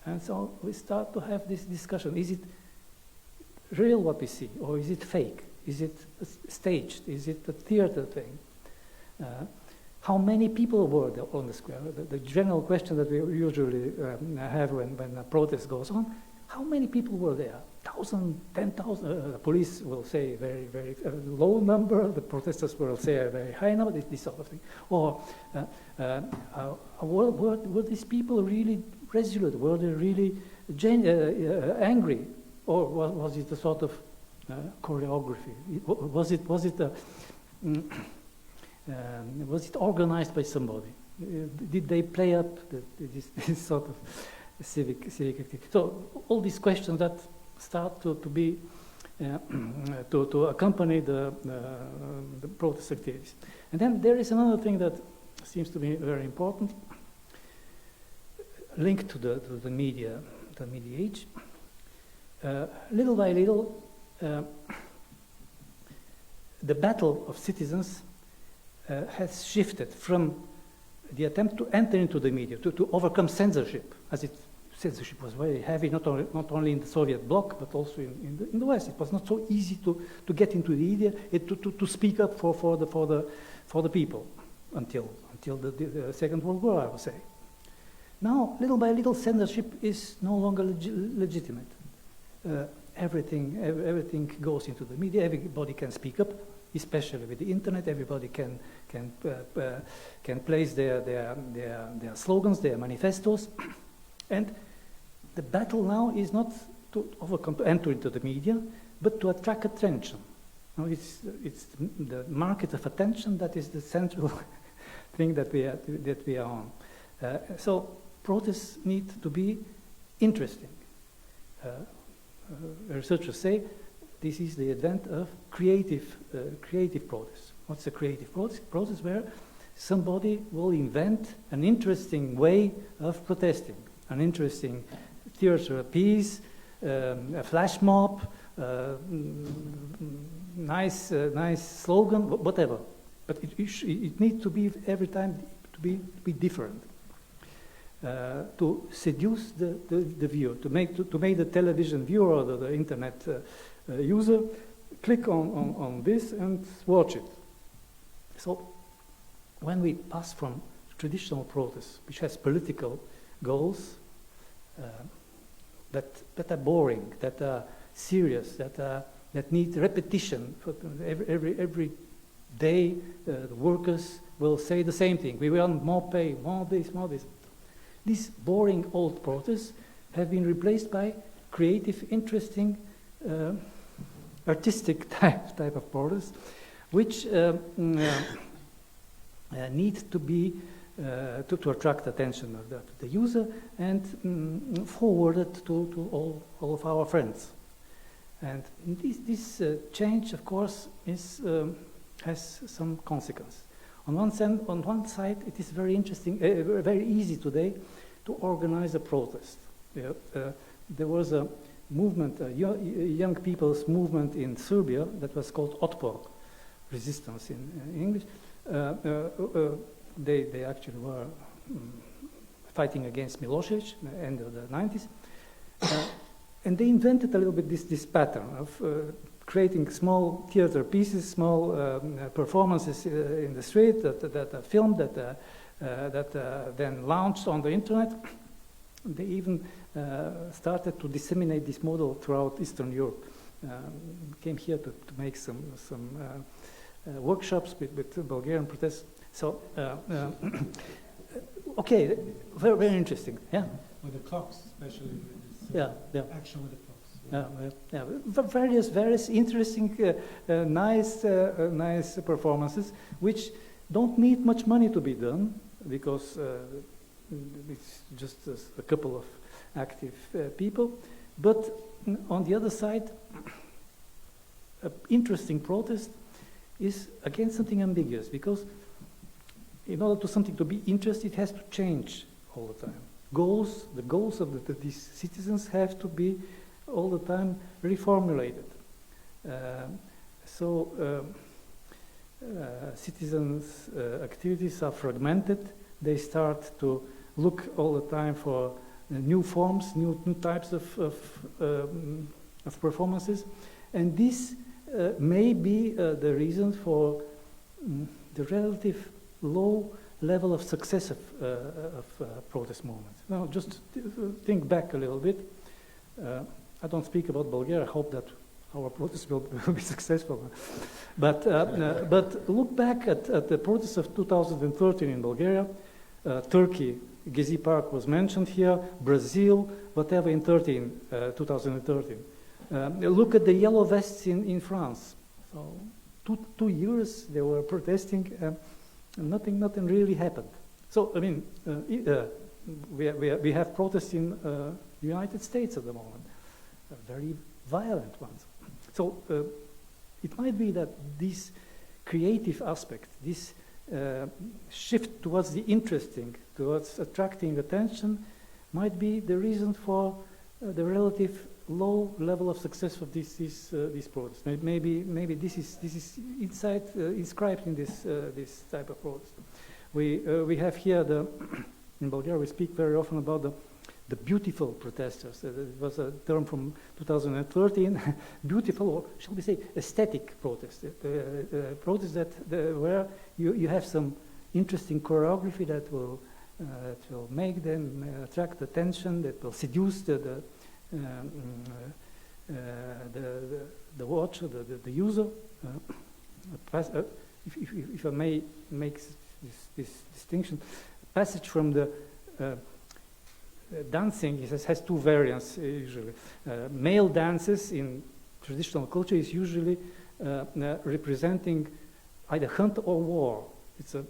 And so we start to have this discussion. Is it real what we see, or is it fake? Is it staged? Is it a theater thing? How many people were there on the square? The general question that we usually have when a protest goes on, how many people were there? 1,000, 10,000. The police will say a very, very low number. The protesters will say a very high number. This sort of thing. Or were these people really resolute? Were they really angry? Or was it a sort of choreography? Was it organized by somebody? Did they play up this sort of civic activity? So all these questions that start to be to accompany the protest activities. And then there is another thing that seems to be very important, linked to the media age. Little by little, the battle of citizens has shifted from the attempt to enter into the media, to overcome censorship, as censorship was very heavy, not only in the Soviet bloc, but also in the West. It was not so easy to get into the media, to speak up for the people until the Second World War, I would say. Now, little by little, censorship is no longer legitimate. Everything goes into the media. Everybody can speak up, especially with the internet. Everybody can place their slogans, their manifestos, and the battle now is not to enter into the media, but to attract attention. Now it's the market of attention that is the central thing that we are on. So protests need to be interesting. Researchers say this is the advent of creative protest. What's a creative protest? Protest where somebody will invent an interesting way of protesting, an interesting theater piece, a flash mob, nice slogan, whatever. But it needs to be every time to be different. To seduce the viewer, to make the television viewer or the internet user click on this and watch it. So when we pass from traditional protest, which has political goals that are boring, that are serious, that need repetition. Every day, the workers will say the same thing. We want more pay, more this, more this. These boring old protests have been replaced by creative, interesting, artistic type of protests, which need to be to attract attention of the user and forwarded to all of our friends. And this change, of course, has some consequence. On one side, it is very interesting, very easy today to organize a protest. There was a movement, a young people's movement in Serbia that was called Otpor, resistance in English. They actually were fighting against Milosevic at the end of the 90s. And they invented a little bit this pattern of creating small theater pieces, small performances in the street that are filmed, that then launched on the internet. They even started to disseminate this model throughout Eastern Europe. Came here to make some workshops with Bulgarian protests. So, okay, very, very interesting. Yeah. With the clocks, especially. Yeah. Action with the clocks. Various interesting, nice performances, which don't need much money to be done because it's just a couple of active people. But on the other side, an interesting protest is again something ambiguous, because in order for something to be interesting, it has to change all the time. The goals of these citizens have to be all the time reformulated. Citizens' activities are fragmented. They start to look all the time for new forms, new types of performances, and this may be the reason for the relative low level of success of protest movements. Now, just think back a little bit. I don't speak about Bulgaria. I hope that our protest will be successful. But look back at the protests of 2013 in Bulgaria, Turkey, Gezi Park was mentioned here, Brazil, whatever in 2013. Look at the yellow vests in France. So 2 years they were protesting, nothing really happened. So I mean, we have protests in the United States at the moment, very violent ones. So it might be that this creative aspect, this shift towards the interesting, towards attracting attention, might be the reason for the relative low level of success of these protests. Maybe this is inscribed in this type of protest. We have here in Bulgaria we speak very often about the beautiful protesters. It was a term from 2013. Beautiful, or shall we say, aesthetic protest. Protest where you have some interesting choreography that will make them attract attention, that will seduce the watcher, the user. If I may make this distinction, passage from the dancing has two variants usually. Male dances in traditional culture is usually representing either hunt or war. It's a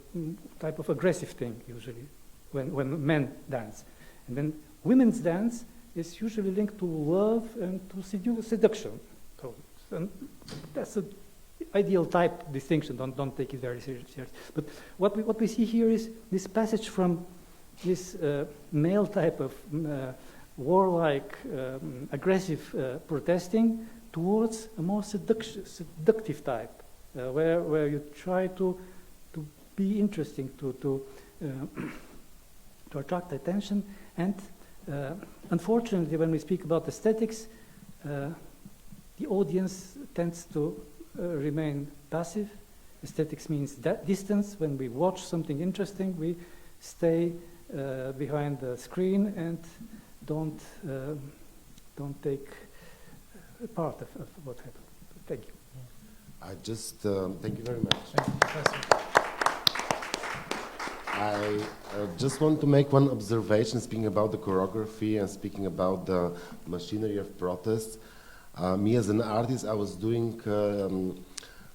type of aggressive thing usually when men dance. And then women's dance is usually linked to love and to seduction. So that's an ideal type distinction. Don't take it very seriously. But what we see here is this passage from this male type of warlike, aggressive protesting towards a more seductive type, where you try to be interesting, to attract attention. And unfortunately, when we speak about aesthetics, the audience tends to remain passive. Aesthetics means distance. When we watch something interesting, we stay behind the screen and don't take part of what happened. Thank you. I just thank you very much. Thank you, Professor. I just want to make one observation, speaking about the choreography and speaking about the machinery of protests. Me as an artist, I was doing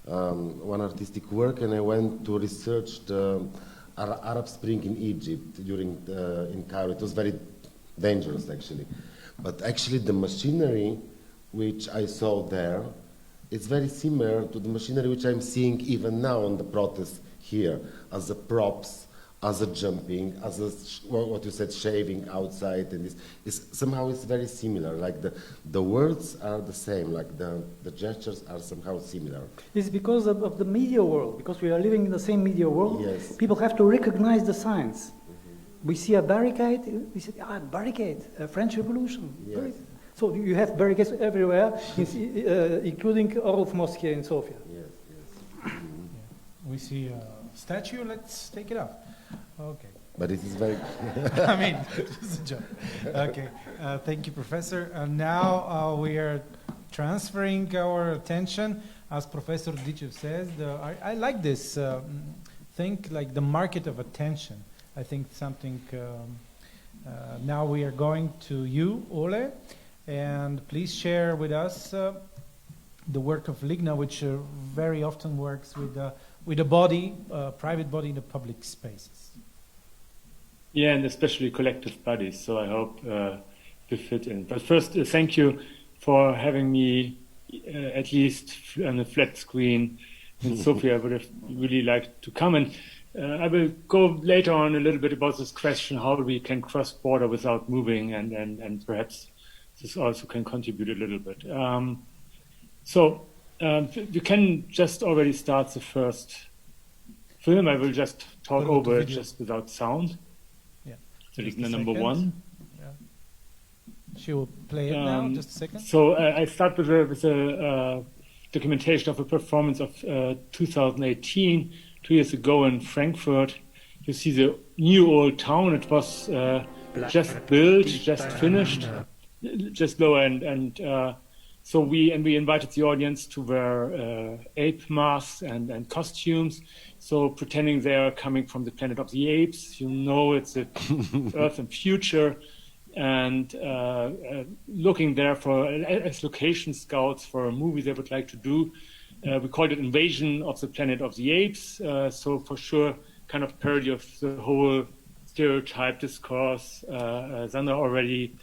one artistic work, and I went to research the Arab Spring in Egypt in Cairo. It was very dangerous, actually. But actually, the machinery which I saw there, it's very similar to the machinery which I'm seeing even now on the protests here, as the props, as a jumping, as a, what you said, shaving outside, and somehow it's very similar. Like the words are the same, like the gestures are somehow similar. It's because of the media world, because we are living in the same media world. Yes. People have to recognize the signs. We see a barricade, we say, barricade, French Revolution. Yes. So you have barricades everywhere, including Orlov Mosque in Sofia. Yes, yes. We see a statue, let's take it off. Okay. But it is very... I mean, it's a joke. Okay, thank you, Professor. Now we are transferring our attention, as Professor Ditchev says. I like this thing, like the market of attention. I think something... now we are going to you, Ole, and please share with us the work of Ligna, which very often works with a body, private body in the public spaces. Yeah, and especially collective bodies, so I hope to fit in. But first, thank you for having me at least on a flat screen in Sofia. I would have really liked to come, and I will go later on a little bit about this question, how we can cross border without moving, and perhaps this also can contribute a little bit. So you can just already start the first film. I will just talk over it just without sound. So Ligna number 1. Yeah. She will play it now, just a second. So I start with a documentation of a performance of 2018, 2 years ago in Frankfurt. You see the new old town. It was just built, just finished. just lower, and so we invited the audience to wear ape masks and costumes, so pretending they are coming from the planet of the apes. You know, it's the Earth and future, and looking there for as location scouts for a movie they would like to do. We called it Invasion of the Planet of the Apes. So for sure, kind of parody of the whole stereotype discourse Sandra already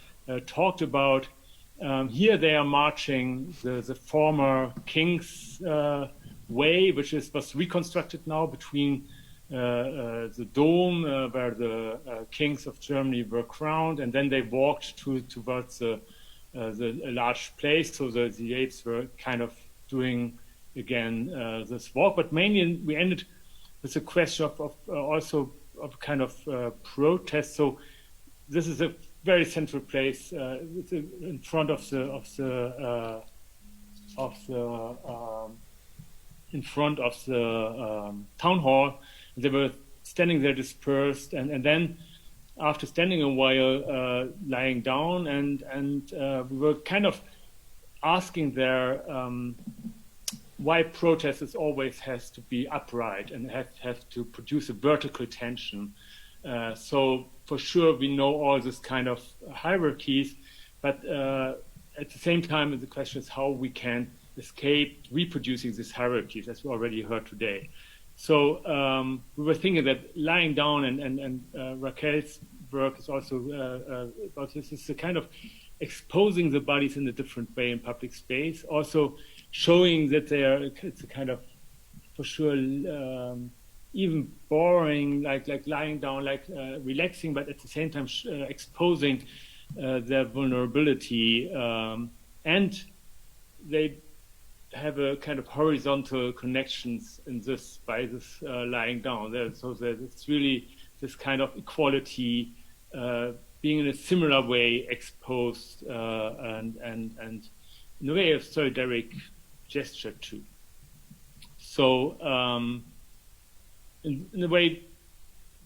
talked about. Here they are marching the former king's way, which was reconstructed now between the dome where the kings of Germany were crowned, and then they walked towards the large place. So the apes were kind of doing again this walk, but mainly we ended with a question of also of kind of protest. So this is a very central place. It's in front of the town hall. They were standing there dispersed, and then after standing a while, lying down, and we were kind of asking there why protest always has to be upright and have to produce a vertical tension. So for sure we know all this kind of hierarchies, but at the same time the question is how we can escape reproducing these hierarchies, as we already heard today. So we were thinking that lying down, and Raquel's work is also about this, is a kind of exposing the bodies in a different way in public space, also showing that it's a kind of, for sure, even boring, like lying down, like relaxing, but at the same time exposing their vulnerability, and they have a kind of horizontal connections in this by this lying down there. So that it's really this kind of equality being in a similar way exposed and in a way of solidaric gesture too. So in a way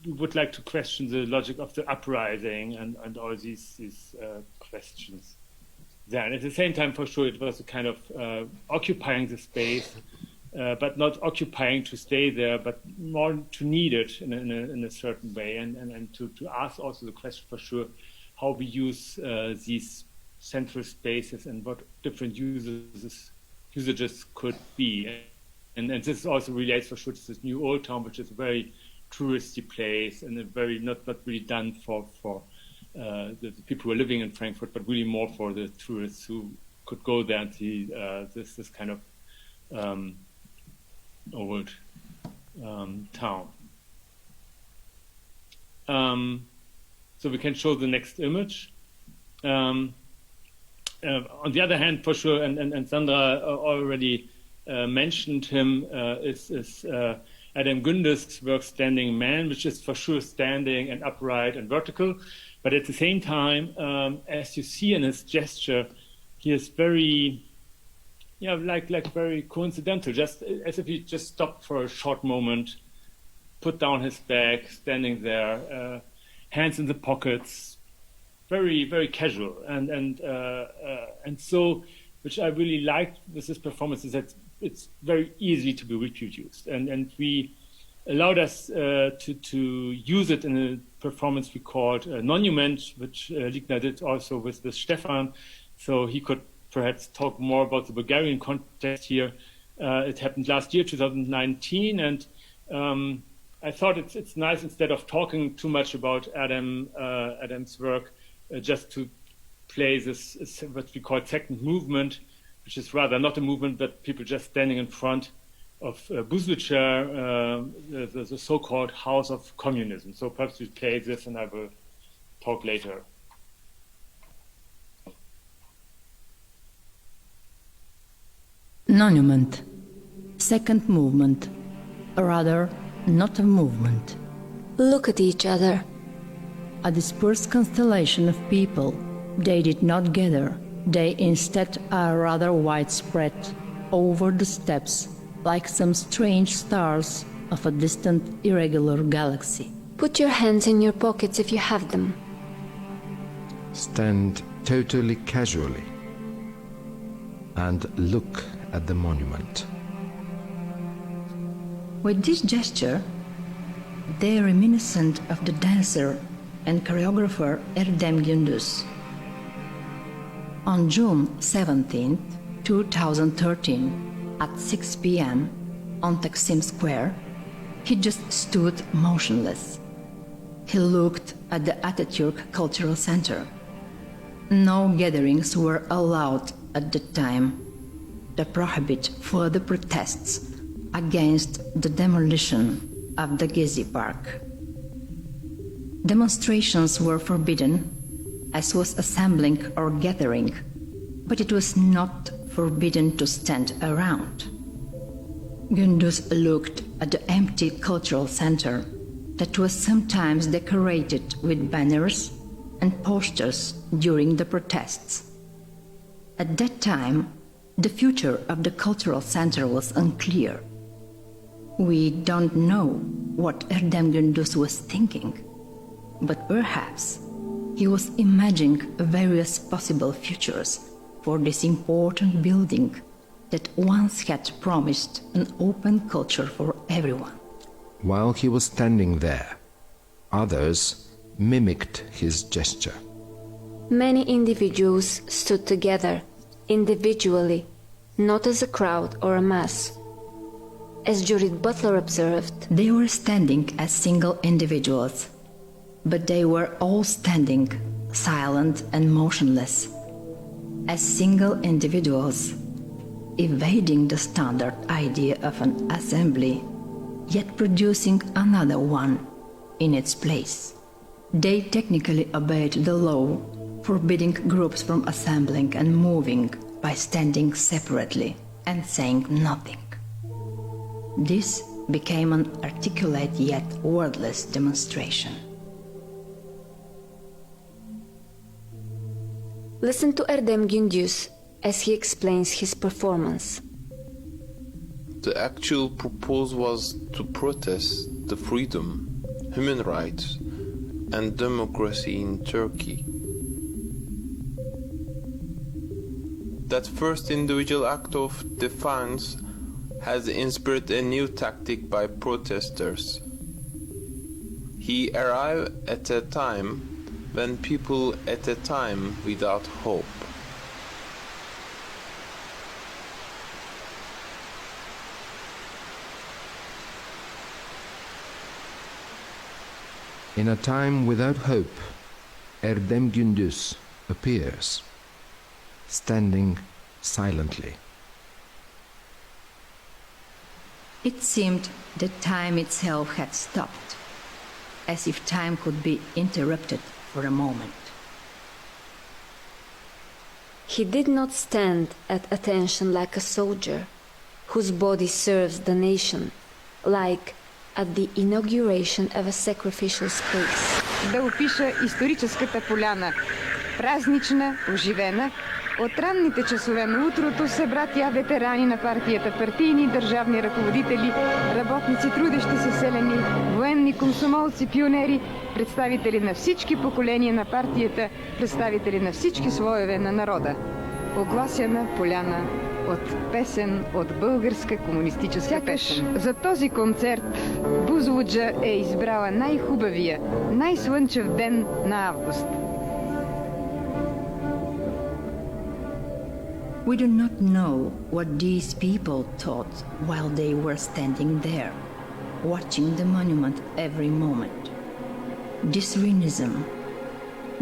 we would like to question the logic of the uprising and all these questions there. And at the same time, for sure, it was a kind of occupying the space, but not occupying to stay there, but more to need it in a certain way, and to ask also the question, for sure, how we use these central spaces and what different usages could be. And this also relates, for sure, to this new Old Town, which is a very touristy place and a very not really done for the people who are living in Frankfurt, but really more for the tourists who could go there and see this kind of old town. So we can show the next image. On the other hand, for sure, and Sandra already mentioned him, is Adam Günde's work Standing Man, which is for sure standing and upright and vertical. But at the same time, as you see in his gesture, he is very, like very coincidental, just as if he just stopped for a short moment, put down his bag, standing there, hands in the pockets, very, very casual. And so, which I really liked with this performance is that it's very easy to be reproduced. And we allowed us to use it in a performance we called Monument, which Ligna did also with Stephan. So he could perhaps talk more about the Bulgarian context here. It happened last year, 2019, and I thought it's nice, instead of talking too much about Adam's work, just to play this what we call second movement, which is rather not a movement, but people just standing in front of Buzlicher, the so-called House of Communism. So perhaps we play this and I will talk later. Monument. Second movement. Rather, not a movement. Look at each other. A dispersed constellation of people. They did not gather. They instead are rather widespread over the steppes, like some strange stars of a distant irregular galaxy. Put your hands in your pockets if you have them. Stand totally casually, and look at the monument. With this gesture, they are reminiscent of the dancer and choreographer Erdem Gündüz. On June 17, 2013, at 6 p.m. on Taksim Square, he just stood motionless. He looked at the Atatürk Cultural Center. No gatherings were allowed at the time to prohibit further protests against the demolition of the Gezi Park. Demonstrations were forbidden, as was assembling or gathering, but it was not forbidden to stand around. Gündüz looked at the empty cultural center that was sometimes decorated with banners and posters during the protests. At that time, the future of the cultural center was unclear. We don't know what Erdem Gündüz was thinking, but perhaps he was imagining various possible futures for this important building that once had promised an open culture for everyone. While he was standing there, others mimicked his gesture. Many individuals stood together, individually, not as a crowd or a mass. As Judith Butler observed, they were standing as single individuals, but they were all standing, silent and motionless, as single individuals, evading the standard idea of an assembly, yet producing another one in its place. They technically obeyed the law, forbidding groups from assembling and moving by standing separately and saying nothing. This became an articulate yet wordless demonstration. Listen to Erdem Gündüz as he explains his performance. The actual purpose was to protest the freedom, human rights, and democracy in Turkey. That first individual act of defiance has inspired a new tactic by protesters. He arrived at a time when people at a time without hope. In a time without hope, Erdem Gündüz appears, standing silently. It seemed that time itself had stopped, as if time could be interrupted for a moment. He did not stand at attention like a soldier whose body serves the nation, like at the inauguration of a sacrificial space. Да опиша историческата поляна, празнична, оживена. От ранните часове на утрото се братя ветерани на партията, партийни, държавни ръководители, работници, трудещи се селени, военни, комсомолци, пионери, представители на всички поколения на партията, представители на всички слоеве на народа. Огласяна поляна от песен, от българска комунистическа песен. За този концерт Бузлуджа е избрала най-хубавия, най-слънчев ден на август. We do not know what these people thought while they were standing there, watching the monument every moment. This realism.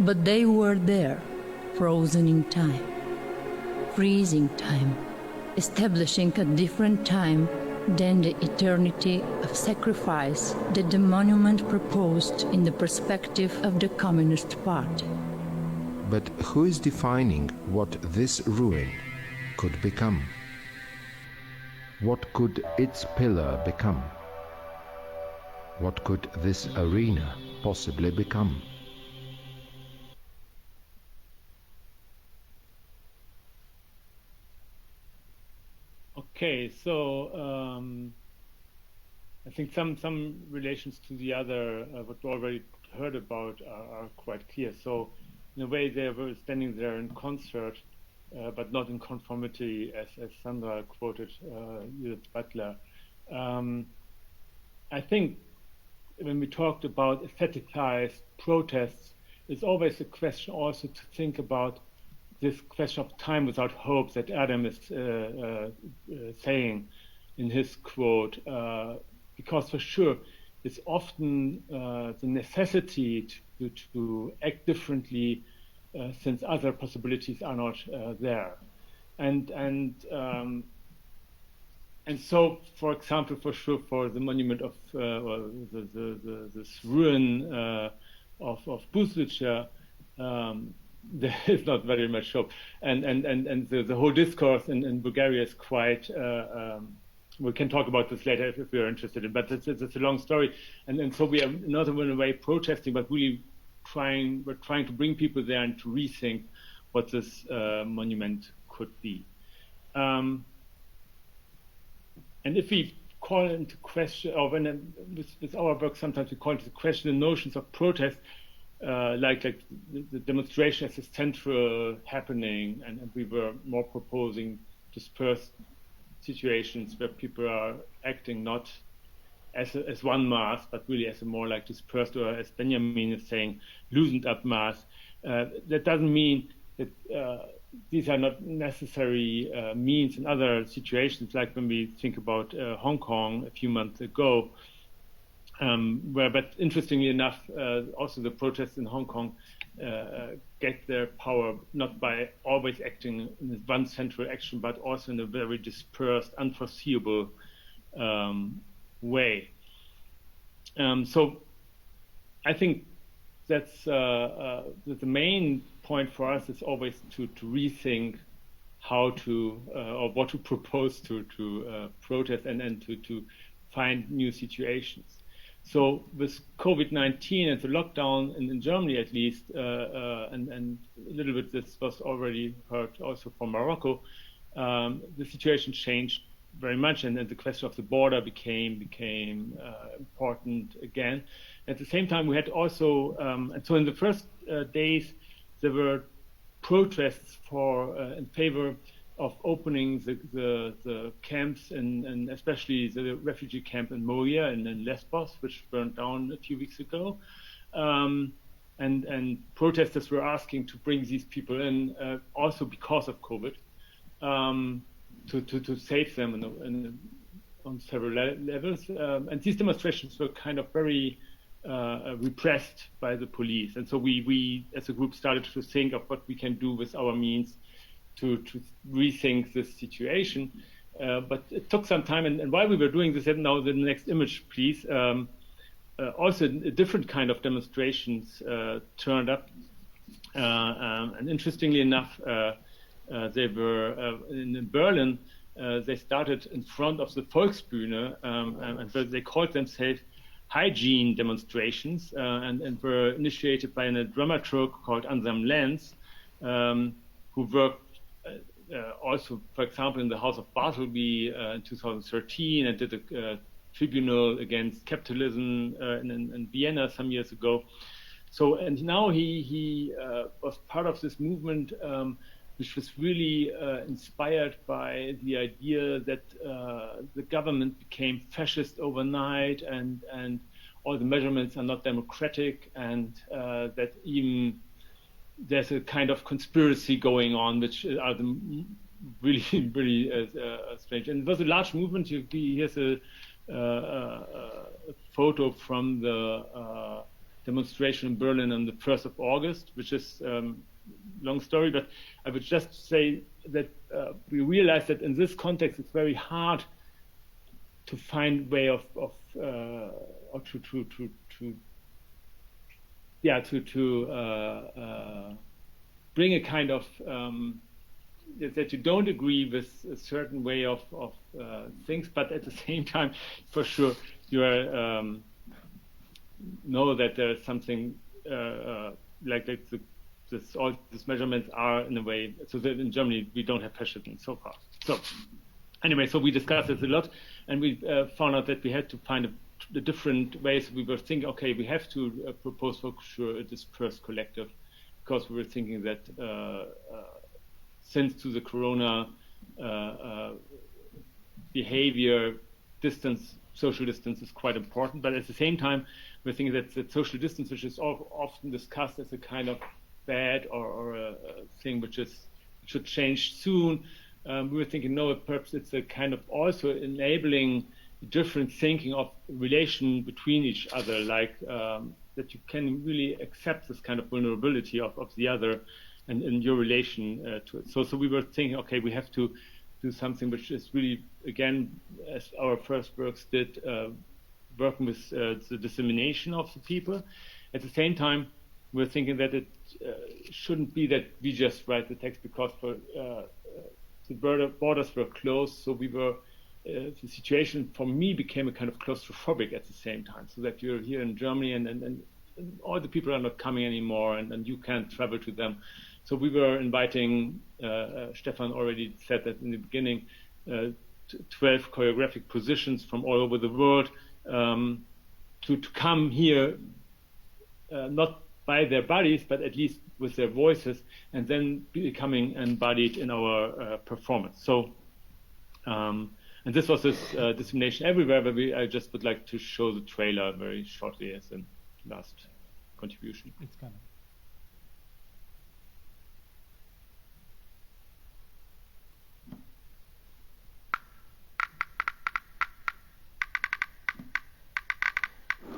But they were there, frozen in time, freezing time, establishing a different time than the eternity of sacrifice that the monument proposed in the perspective of the Communist Party. But who is defining what this ruin could become? What could its pillar become? What could this arena possibly become? Okay, so I think some relations to the other, what we already heard about, are quite clear. So in a way they were standing there in concert, but not in conformity, as Sandra quoted Judith Butler. I think when we talked about aestheticized protests, it's always a question also to think about this question of time without hope that Adam is saying in his quote, because for sure it's often the necessity to act differently since other possibilities are not there, and so, for example, for sure, for the monument of this ruin of Buslica, there is not very much hope, and the whole discourse in Bulgaria is quite. We can talk about this later if we are interested in, but it's a long story, and so we are not in a way protesting, but really we're trying to bring people there and to rethink what this monument could be. And if we call into question, or when with our work, sometimes we call into question the notions of protest, like the demonstration as a central happening, and we were more proposing dispersed situations where people are acting not as one mass, but really as a more like dispersed, or as Benjamin is saying, loosened up mass. That doesn't mean that these are not necessary means in other situations, like when we think about Hong Kong a few months ago, but interestingly enough, also the protests in Hong Kong get their power not by always acting in one central action, but also in a very dispersed, unforeseeable way. So I think that's the main point for us is always to rethink how to or what to propose to protest and to find new situations. So with COVID-19 and the lockdown in Germany at least, and a little bit this was already heard also from Morocco, the situation changed very much, and the question of the border became important again. At the same time, we had also, and so in the first days, there were protests in favor of opening the camps, and especially the refugee camp in Moria and in Lesbos, which burned down a few weeks ago. And protesters were asking to bring these people in, also because of COVID, to save them on several levels. And these demonstrations were kind of very repressed by the police. And so we as a group started to think of what we can do with our means to rethink this situation. But it took some time. And while we were doing this, and now the next image, please, also a different kind of demonstrations turned up. And interestingly enough, they were in Berlin. They started in front of the Volksbühne, and they called themselves hygiene demonstrations, and were initiated by a dramaturg called Ansam Lenz, who worked also, for example, in the House of Bartleby in 2013, and did a tribunal against capitalism in Vienna some years ago. So, and now he was part of this movement, which was really inspired by the idea that the government became fascist overnight, and all the measurements are not democratic, and that even there's a kind of conspiracy going on, which are really strange. And it was a large movement. Here's a photo from the demonstration in Berlin on the 1st of August, which is long story, but I would just say that we realized that in this context it's very hard to find way of or to bring a kind of that you don't agree with a certain way of things, but at the same time, for sure, you are know that there is something like all these measurements are in a way, so that in Germany we don't have fascism so far. So anyway, so we discussed this a lot, and we found out that we had to find the different ways. We were thinking, okay, we have to propose for sure a dispersed collective because we were thinking that since to the corona behavior, social distance is quite important, but at the same time, we're thinking that the social distance, which is often discussed as a kind of bad or a thing which should change soon, we were thinking, no, perhaps it's a kind of also enabling different thinking of relation between each other, like that you can really accept this kind of vulnerability of the other and your relation to it. So we were thinking, okay, we have to do something which is really, again, as our first works did, working with the dissemination of the people. At the same time, we're thinking that it shouldn't be that we just write the text, because the borders were closed, so we were, the situation for me became a kind of claustrophobic at the same time, so that you're here in Germany and all the people are not coming anymore, and you can't travel to them. So we were inviting, Stephan already said that in the beginning, 12 choreographic positions from all over the world to come here, not by their bodies, but at least with their voices, and then becoming embodied in our performance. So, and this was this dissemination everywhere, but I just would like to show the trailer very shortly as a last contribution. It's coming.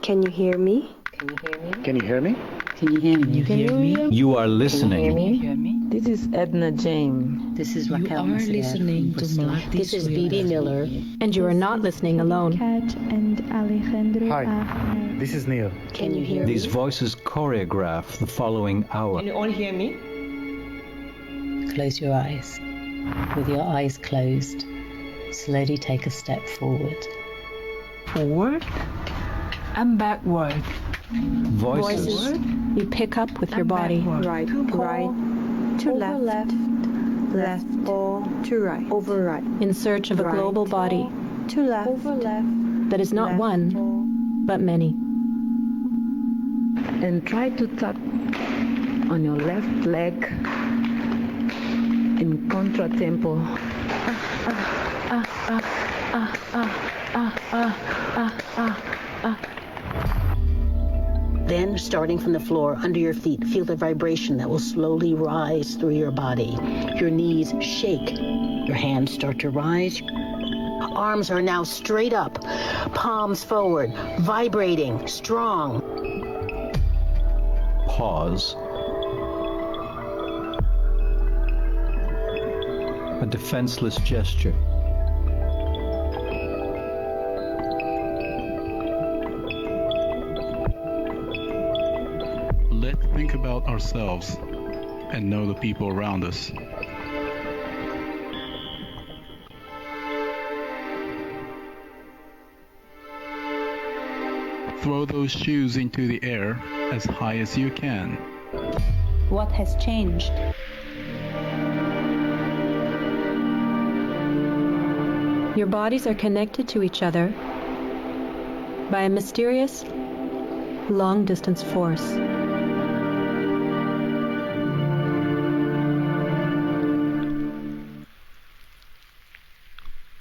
Can you hear me? Can you hear me? Can you hear me? Can you hear me? Can you hear me? You are listening. Can you hear me? This is Edna James. This is You Raquel. are listening to Marty. This is B.D. Miller. And you are not listening alone. Hi, this is Neil. Can you hear These me? voices choreograph the following hour. Can you all hear me? Close your eyes. With your eyes closed, slowly take a step forward. Forward and backward. Voices. You pick up with your body. Right, to left, left, to right, over right. In search of a global body To left, over left. that is not one, but many. And try to tap on your left leg in contratempo. Then, starting from the floor under your feet, feel the vibration that will slowly rise through your body. Your knees shake. Your hands start to rise. Arms are now straight up, palms forward, vibrating, strong. Pause. A defenseless gesture. Let's think about ourselves and know the people around us. Throw those shoes into the air as high as you can. What has changed? Your bodies are connected to each other by a mysterious, long-distance force.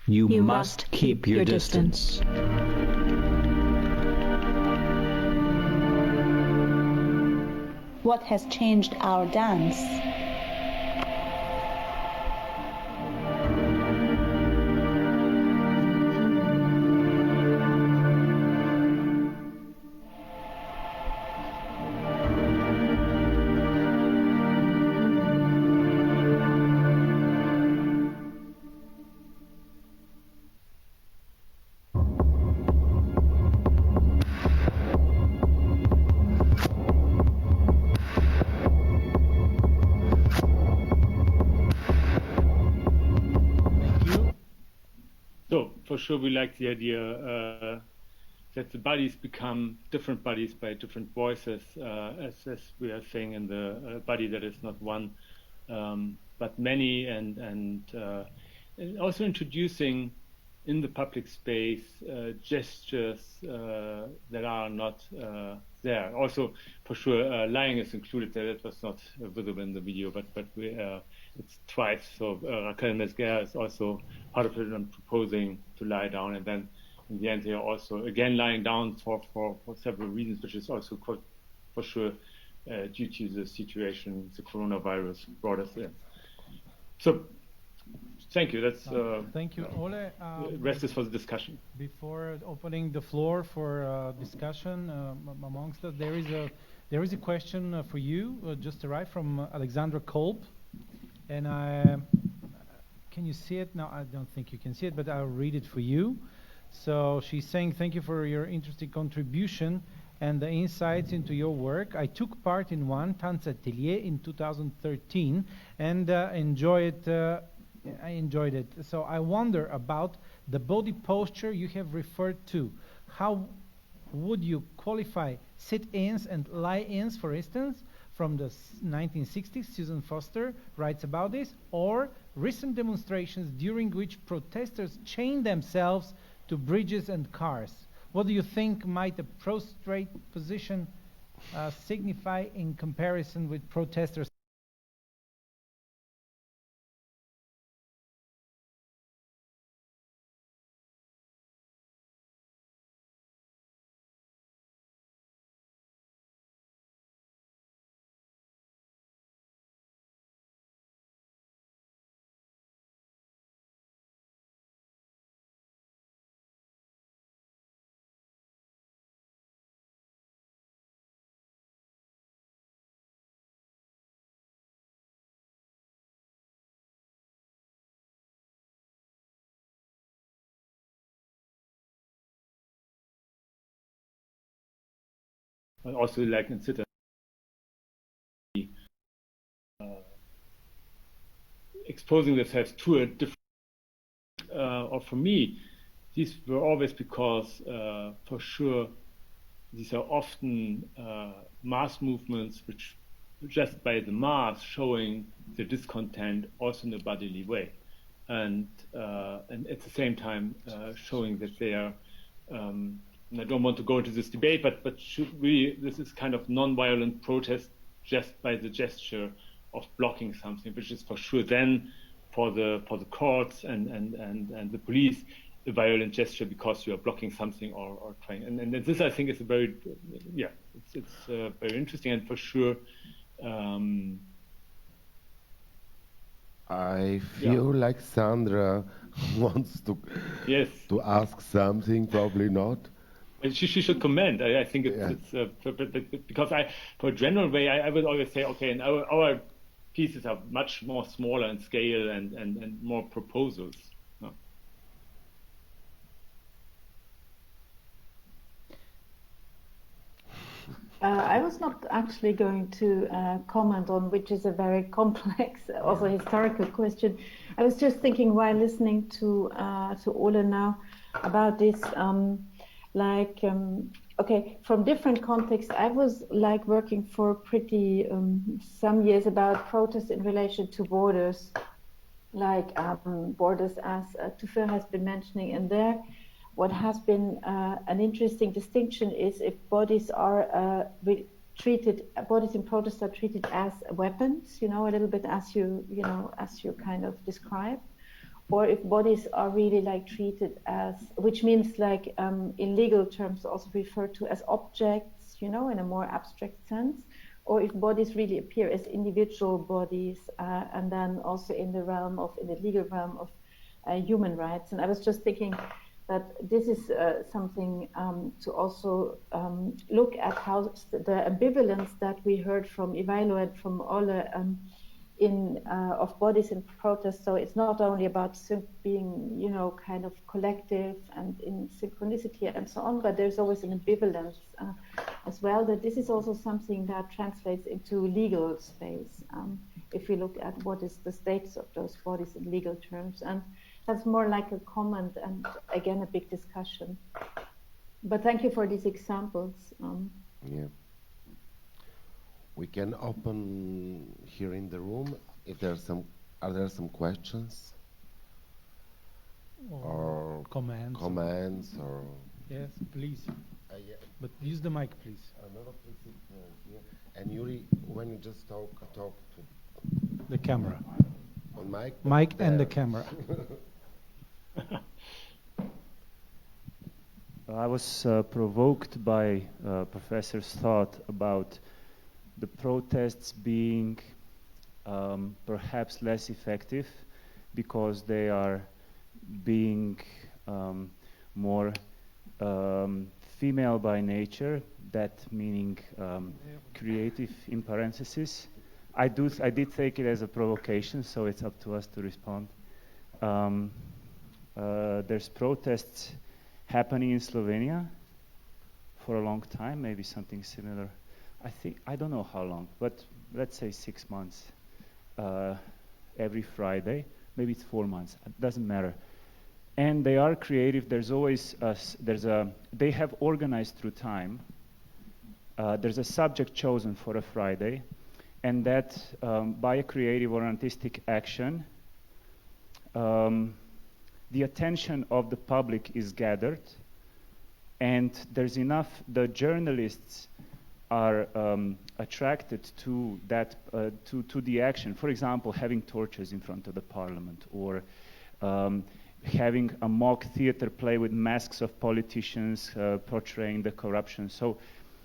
You must keep your distance. What has changed our dance? For sure, we like the idea that the bodies become different bodies by different voices, as we are saying in the body that is not one, but many, and also introducing in the public space gestures that are not there. Also, for sure, lying is included there. That was not visible in the video, but it's twice. So Raquel Mesguer is also part of it and proposing to lie down, and then in the end they are also again lying down for several reasons, which is also for sure due to the situation the coronavirus brought us in. So thank you. That's thank you, Ole. Rest is for the discussion. Before opening the floor for discussion amongst us, there is a question for you just arrived from Alexandra Kolb, and can you see it? No, I don't think you can see it, but I'll read it for you. So she's saying, thank you for your interesting contribution and the insights into your work. I took part in one Tanz Atelier in 2013 and I enjoyed it. So I wonder about the body posture you have referred to. How would you qualify sit-ins and lie-ins, for instance, from the 1960s? Susan Foster writes about this, or recent demonstrations during which protesters chained themselves to bridges and cars. What do you think might a prostrate position signify in comparison with protesters? And also like in sit exposing themselves to a different, or for me, these were always because, for sure, these are often mass movements which just by the mass showing the discontent also in a bodily way. And at the same time showing that they are, and I don't want to go into this debate, but this is kind of non-violent protest just by the gesture of blocking something, which is for sure then for the courts and the police a violent gesture because you are blocking something or trying. And this I think is a very it's very interesting, and for sure I feel like Sandra wants to ask something, probably not. She should comment. I think it's because for a general way, I would always say, okay, and our pieces are much more smaller in scale and more proposals. No. I was not actually going to comment on, which is a very complex, also historical question. I was just thinking while listening to Ole now about this. Okay, from different contexts, I was like working for pretty some years about protests in relation to borders, like borders as Tophik has been mentioning. And there, what has been an interesting distinction is if bodies are bodies in protest are treated as weapons, a little bit as you kind of described. Or if bodies are really like treated as, which means like in legal terms also referred to as objects, in a more abstract sense, or if bodies really appear as individual bodies, and then also in the legal realm of human rights. And I was just thinking that this is something to also look at how the ambivalence that we heard from Ivaylo and from Ole of bodies in protest. So it's not only about being, kind of collective and in synchronicity and so on, but there's always an ambivalence as well, that this is also something that translates into legal space. If we look at what is the status of those bodies in legal terms. And that's more like a comment and again, a big discussion. But thank you for these examples. We can open here in the room if are there some questions or commands. Commands or... Yes, please. Yeah. But use the mic, please. Yeah. And Yuri, when you just talk to the camera. On mic. Mic and the camera. I was provoked by Professor's thought about the protests being perhaps less effective because they are being more female by nature, that meaning creative in parentheses. I did take it as a provocation, so it's up to us to respond. There's protests happening in Slovenia for a long time, maybe something similar. I don't know how long, but let's say 6 months. Every Friday, maybe it's 4 months, it doesn't matter. And they are creative. There's always they have organized through time. There's a subject chosen for a Friday, and that by a creative or artistic action, the attention of the public is gathered, and there's enough. The journalists are attracted to that to the action. For example, having torches in front of the parliament, or having a mock theater play with masks of politicians portraying the corruption. So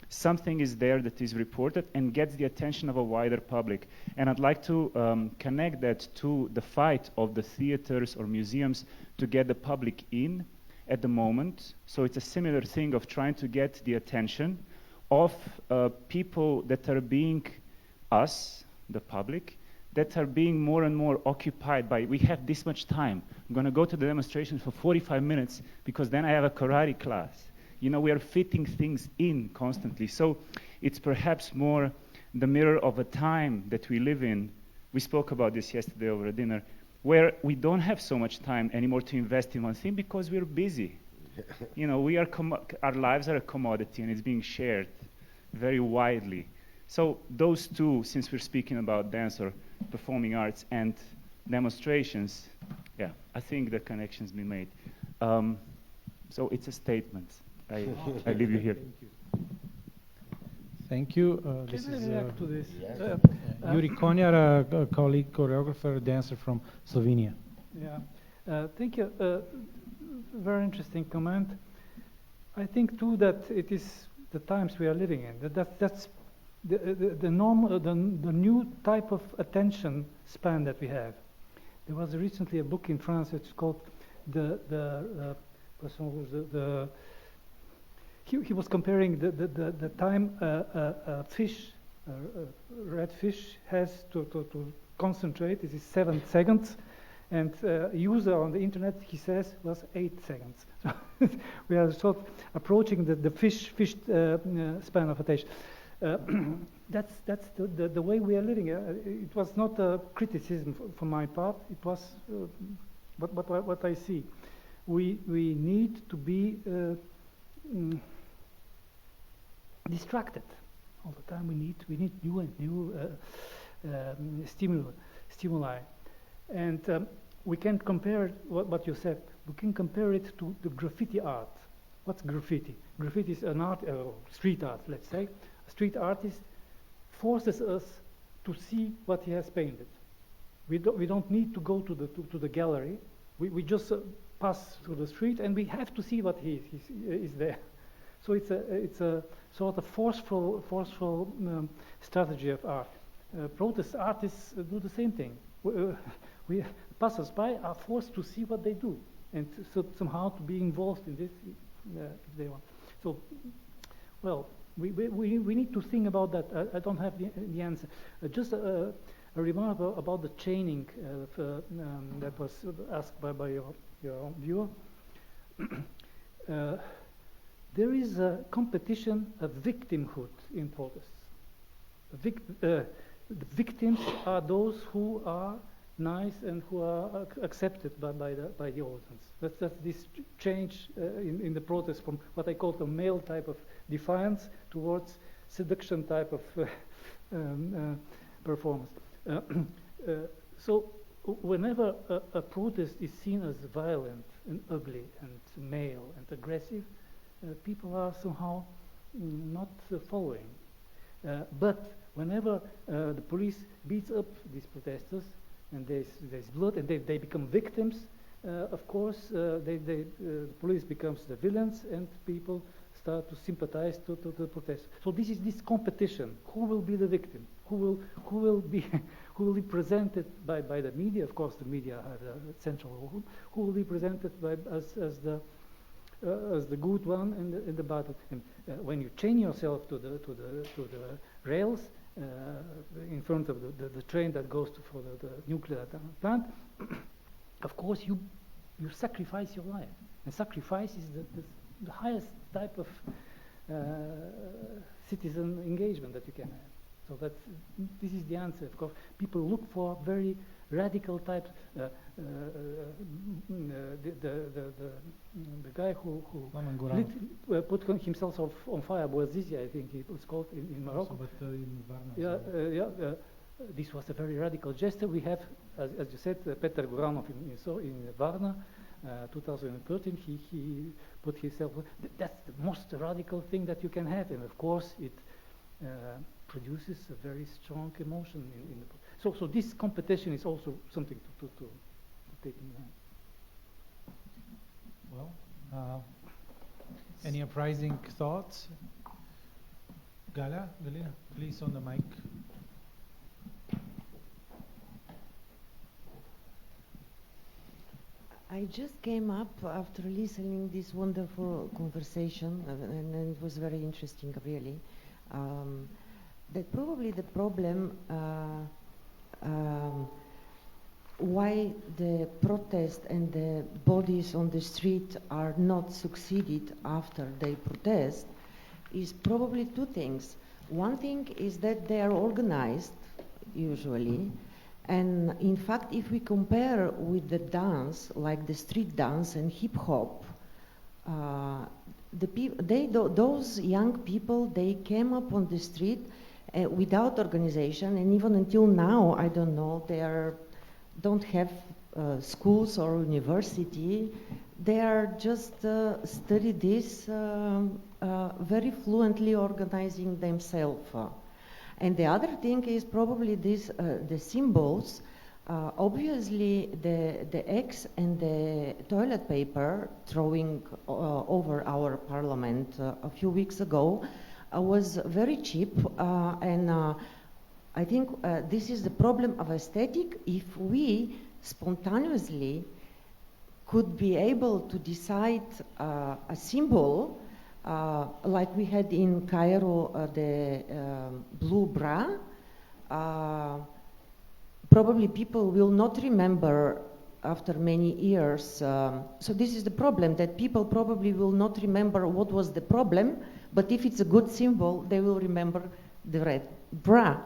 something is there that is reported and gets the attention of a wider public. And I'd like to connect that to the fight of the theaters or museums to get the public in at the moment. So it's a similar thing of trying to get the attention of people that are being us, the public, that are being more and more occupied by, we have this much time. I'm going to go to the demonstration for 45 minutes because then I have a karate class. You know, we are fitting things in constantly. So it's perhaps more the mirror of a time that we live in. We spoke about this yesterday over a dinner, where we don't have so much time anymore to invest in one thing because we're busy. You know, our lives are a commodity and it's being shared very widely. So those two, since we're speaking about dance or performing arts and demonstrations, yeah, I think the connection's been made. So it's a statement. I leave you here. Thank you. Can I react to this? Yes. Yuri Konjar, a colleague, choreographer, dancer from Slovenia. Yeah, thank you. Very interesting comment. I think too that it is the times we are living in. That's the normal, the new type of attention span that we have. There was recently a book in France. It's called he was comparing the time a fish, red fish, has to concentrate. This is 7 seconds. And user on the internet, he says, was 8 seconds. So we are sort of approaching the fish span of attention. That's the way we are living. It was not a criticism from my part. It was what I see. We need to be distracted all the time. We need new stimuli. And we can compare what you said. We can compare it to the graffiti art. What's graffiti? Graffiti is an art, street art, let's say. A street artist forces us to see what he has painted. We don't need to go to the gallery. We just pass through the street and we have to see what is there. So it's a sort of forceful strategy of art. Protest artists do the same thing. We passers-by are forced to see what they do and so somehow to be involved in this if they want. So, well, we need to think about that. I don't have the answer. Just a remark about the chaining that was asked by your viewer. There is a competition of victimhood in protests. The victims are those who are nice and who are accepted by the audience. That's this change in the protest from what I call the male type of defiance towards seduction type of performance. So whenever a protest is seen as violent and ugly and male and aggressive, people are somehow not following. But whenever the police beats up these protesters and there's blood and they become victims, of course, the police becomes the villains and people start to sympathize to the protest. So this is this competition. Who will be the victim? Who will be presented by the media? Of course, the media have a central role. Who will be presented as the good one and the bad one? And when you chain yourself to the rails in front of the train that goes for the nuclear plant, of course you sacrifice your life, and sacrifice is the highest type of citizen engagement that you can have. So this is the answer. Of course, people look for very radical types. The guy who put himself on fire, Bouazizi, I think it was called in Morocco. In Varna, this was a very radical gesture. We have, as you said, Peter Goranov in Varna, 2013. He put himself. That's the most radical thing that you can have, and of course it produces a very strong emotion in the. So this competition is also something to take in mind. Well, any uprising thoughts? Galina, please on the mic. I just came up after listening this wonderful conversation, and it was very interesting, really. That probably the problem why the protest and the bodies on the street are not succeeded after they protest is probably two things. One thing is that they are organized, usually, and in fact, if we compare with the dance, like the street dance and hip hop, those young people, they came up on the street without organization, and even until now, I don't know, don't have schools or university. They are just study this very fluently, organizing themselves. And the other thing is probably this, the symbols. Obviously, the eggs and the toilet paper throwing over our parliament a few weeks ago was very cheap, and I think this is the problem of aesthetic. If we spontaneously could be able to decide a symbol, like we had in Cairo, the blue bra, probably people will not remember after many years. So this is the problem, that people probably will not remember what was the problem, but if it's a good symbol, they will remember the red bra.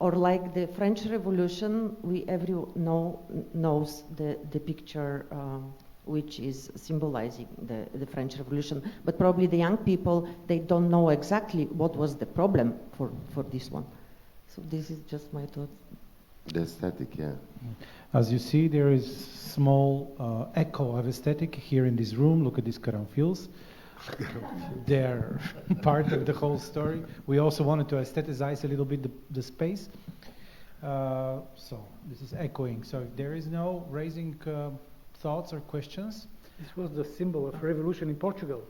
Or like the French Revolution, everyone knows the picture which is symbolizing the French Revolution. But probably the young people, they don't know exactly what was the problem for this one. So this is just my thoughts. The aesthetic, yeah. As you see, there is small echo of aesthetic here in this room. Look at these caranfils. They're part of the whole story. We also wanted to aestheticize a little bit the space. So this is echoing. So if there is no raising thoughts or questions. This was the symbol of revolution in Portugal.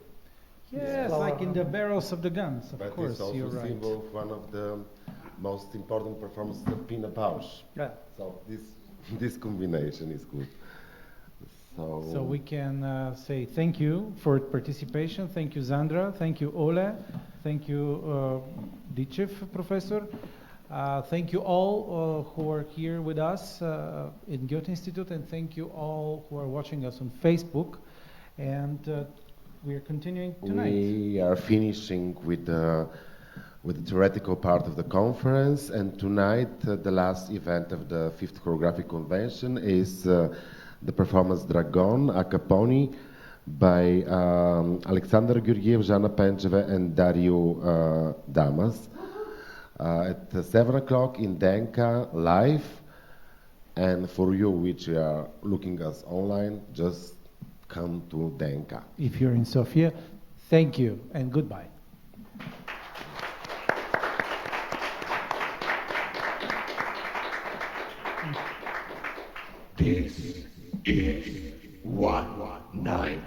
Yes, like in the barrels of the guns, of but course, it's also you're right. symbol of one of the most important performances of Pina Bausch. Yeah. So this combination is good. So we can say thank you for participation. Thank you, Sandra. Thank you, Ole. Thank you, Ditchev, Professor. Thank you all who are here with us in Goethe Institute, and thank you all who are watching us on Facebook. And we are continuing tonight. We are finishing with the theoretical part of the conference, and tonight the last event of the 5th Choreographic Convention is the performance Dragon, a Caponi, by Alexander Gurgiev, Jana Pencheva, and Dario Damas at 7 o'clock in Denka, live. And for you, which are looking us online, just come to DNK. If you're in Sofia, thank you and goodbye. This is One Night